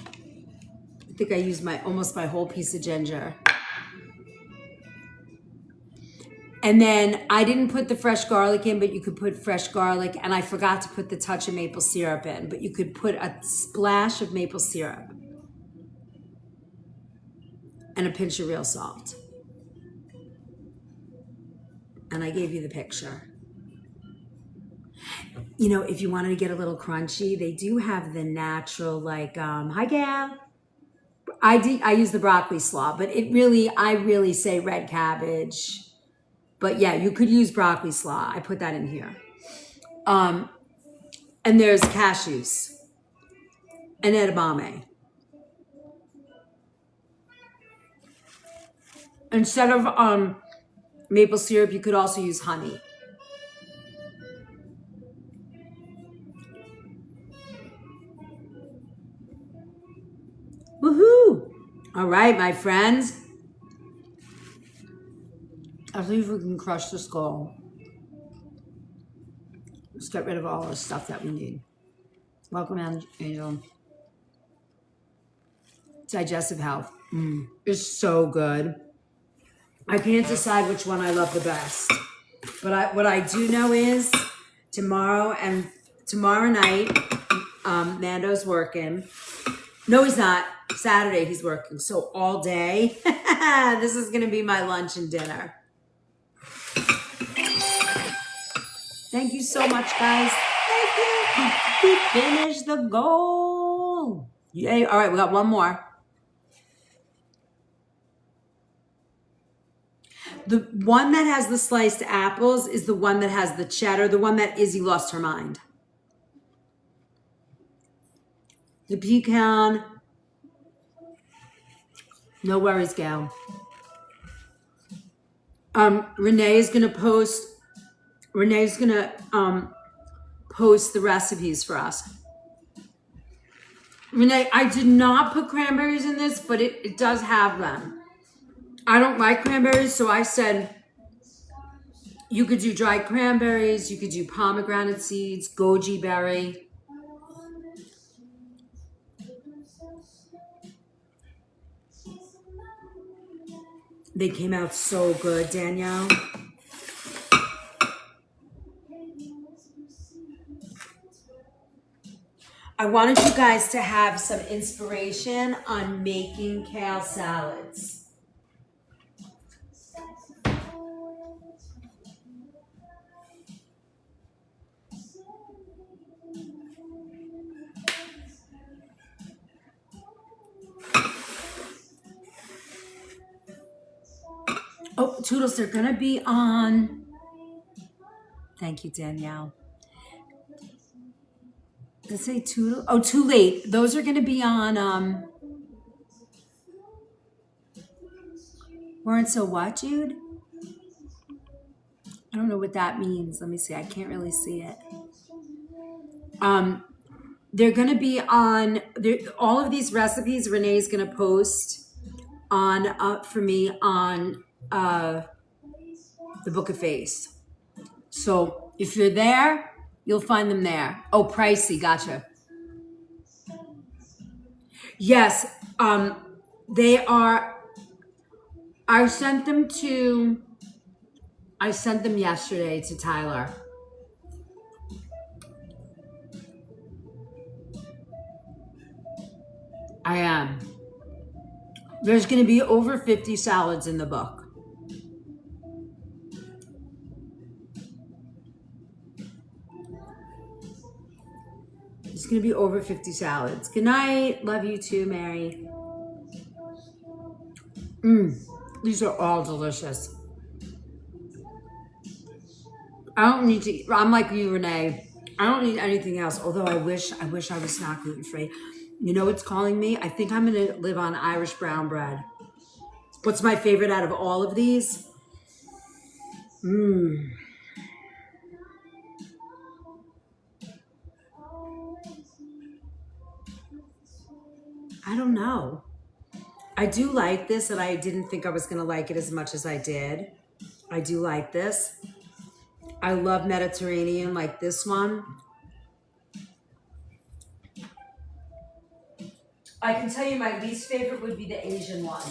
I think I used almost my whole piece of ginger. And then I didn't put the fresh garlic in, but you could put fresh garlic. And I forgot to put the touch of maple syrup in, but you could put a splash of maple syrup. And a pinch of real salt. And I gave you the picture. You know, if you wanted to get a little crunchy, they do have the natural, like, hi, Kale. I use the broccoli slaw, but I really say red cabbage. But yeah, you could use broccoli slaw. I put that in here. And there's cashews and edamame. Instead of maple syrup, you could also use honey. Woohoo! All right, my friends. I'll see if we can crush the skull. Let's get rid of all the stuff that we need. Welcome, Angel. Digestive health. It's so good. I can't decide which one I love the best. But what I do know is tomorrow night, Nando's working. No, he's not. Saturday he's working. So all day, this is going to be my lunch and dinner. Thank you so much, guys. Thank you. We finished the goal. Yay. All right, we got one more. The one that has the sliced apples is the one that has the cheddar, the one that Izzy lost her mind. The pecan. No worries, gal. Renee's gonna post the recipes for us. Renee, I did not put cranberries in this, but it does have them. I don't like cranberries, so I said you could do dried cranberries, you could do pomegranate seeds, goji berry. They came out so good, Danielle. I wanted you guys to have some inspiration on making kale salads. Oh, Toodles, they're gonna be on. Thank you, Danielle. Did it say Toodle? Oh, too late. Those are gonna be on. Weren't so what, Jude? I don't know what that means. Let me see. I can't really see it. They're gonna be on. All of these recipes Renee's gonna post on for me on the Book of Face. So if you're there, you'll find them there. Oh, pricey, gotcha. Yes, they are. I sent them yesterday to Tyler. I am. There's going to be over 50 salads in the book. It's going to be over 50 salads. Good night. Love you too, Mary. These are all delicious. I don't need to eat. I'm like you, Renee. I don't need anything else. Although I wish I was not gluten-free. You know what's calling me? I think I'm going to live on Irish brown bread. What's my favorite out of all of these? I don't know. I do like this, and I didn't think I was going to like it as much as I did. I do like this. I love Mediterranean like this one. I can tell you my least favorite would be the Asian one.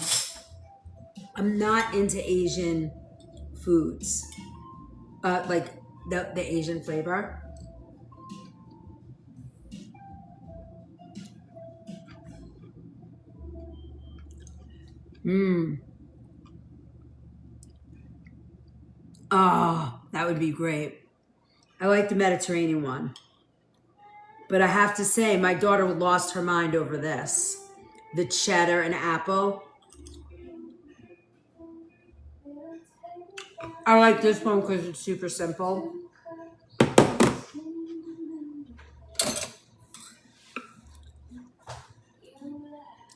I'm not into Asian foods. Like the Asian flavor. Oh, that would be great. I like the Mediterranean one. But I have to say, my daughter lost her mind over this. The cheddar and apple. I like this one because it's super simple.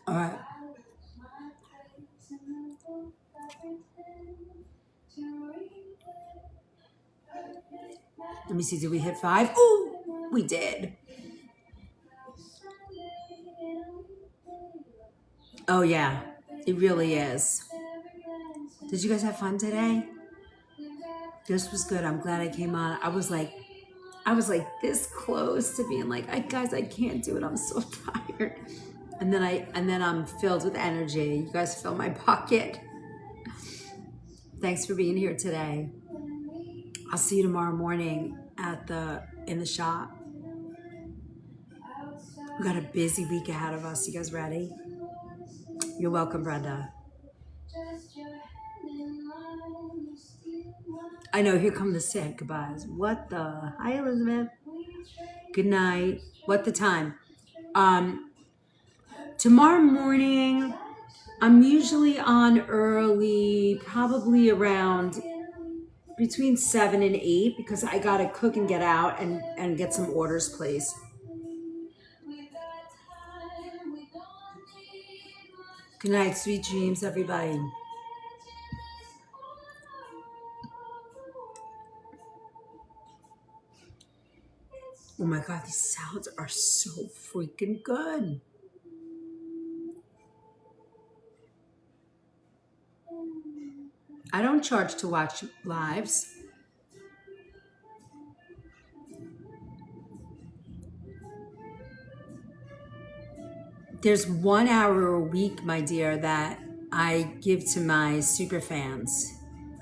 All right. Let me see, did we hit 5? Oh, we did. Oh yeah, it really is. Did you guys have fun today? This was good. I'm glad I came on. I was like this close to being like, guys, I can't do it. I'm so tired. And then I'm filled with energy. You guys fill my pocket. Thanks for being here today. I'll see you tomorrow morning in the shop. We got a busy week ahead of us. You guys ready? You're welcome, Brenda. I know, here come the sad goodbyes. What the? Hi, Elizabeth. Good night. What the time? Tomorrow morning, I'm usually on early, probably around between 7 and 8, because I got to cook and get out and get some orders placed. Good night, sweet dreams, everybody. Oh my God, these salads are so freaking good. I don't charge to watch lives. There's 1 hour a week, my dear, that I give to my super fans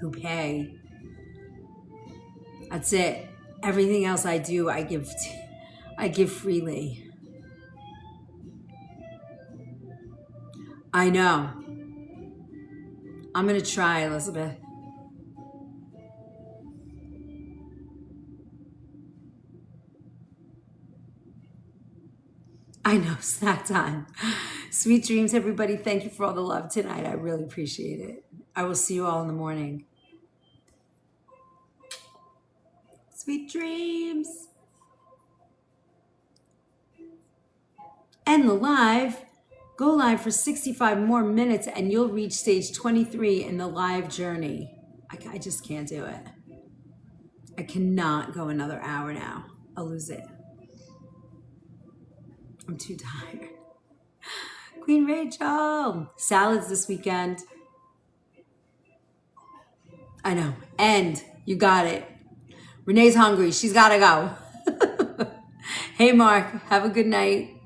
who pay. That's it. Everything else I do, I give freely. I know. I'm going to try, Elizabeth. I know, snack time. Sweet dreams, everybody. Thank you for all the love tonight. I really appreciate it. I will see you all in the morning. Sweet dreams. End the live. Go live for 65 more minutes and you'll reach stage 23 in the live journey. I just can't do it. I cannot go another hour now. I'll lose it. I'm too tired. Queen Rachel. Salads this weekend. I know. End. You got it. Renee's hungry. She's got to go. Hey, Mark. Have a good night.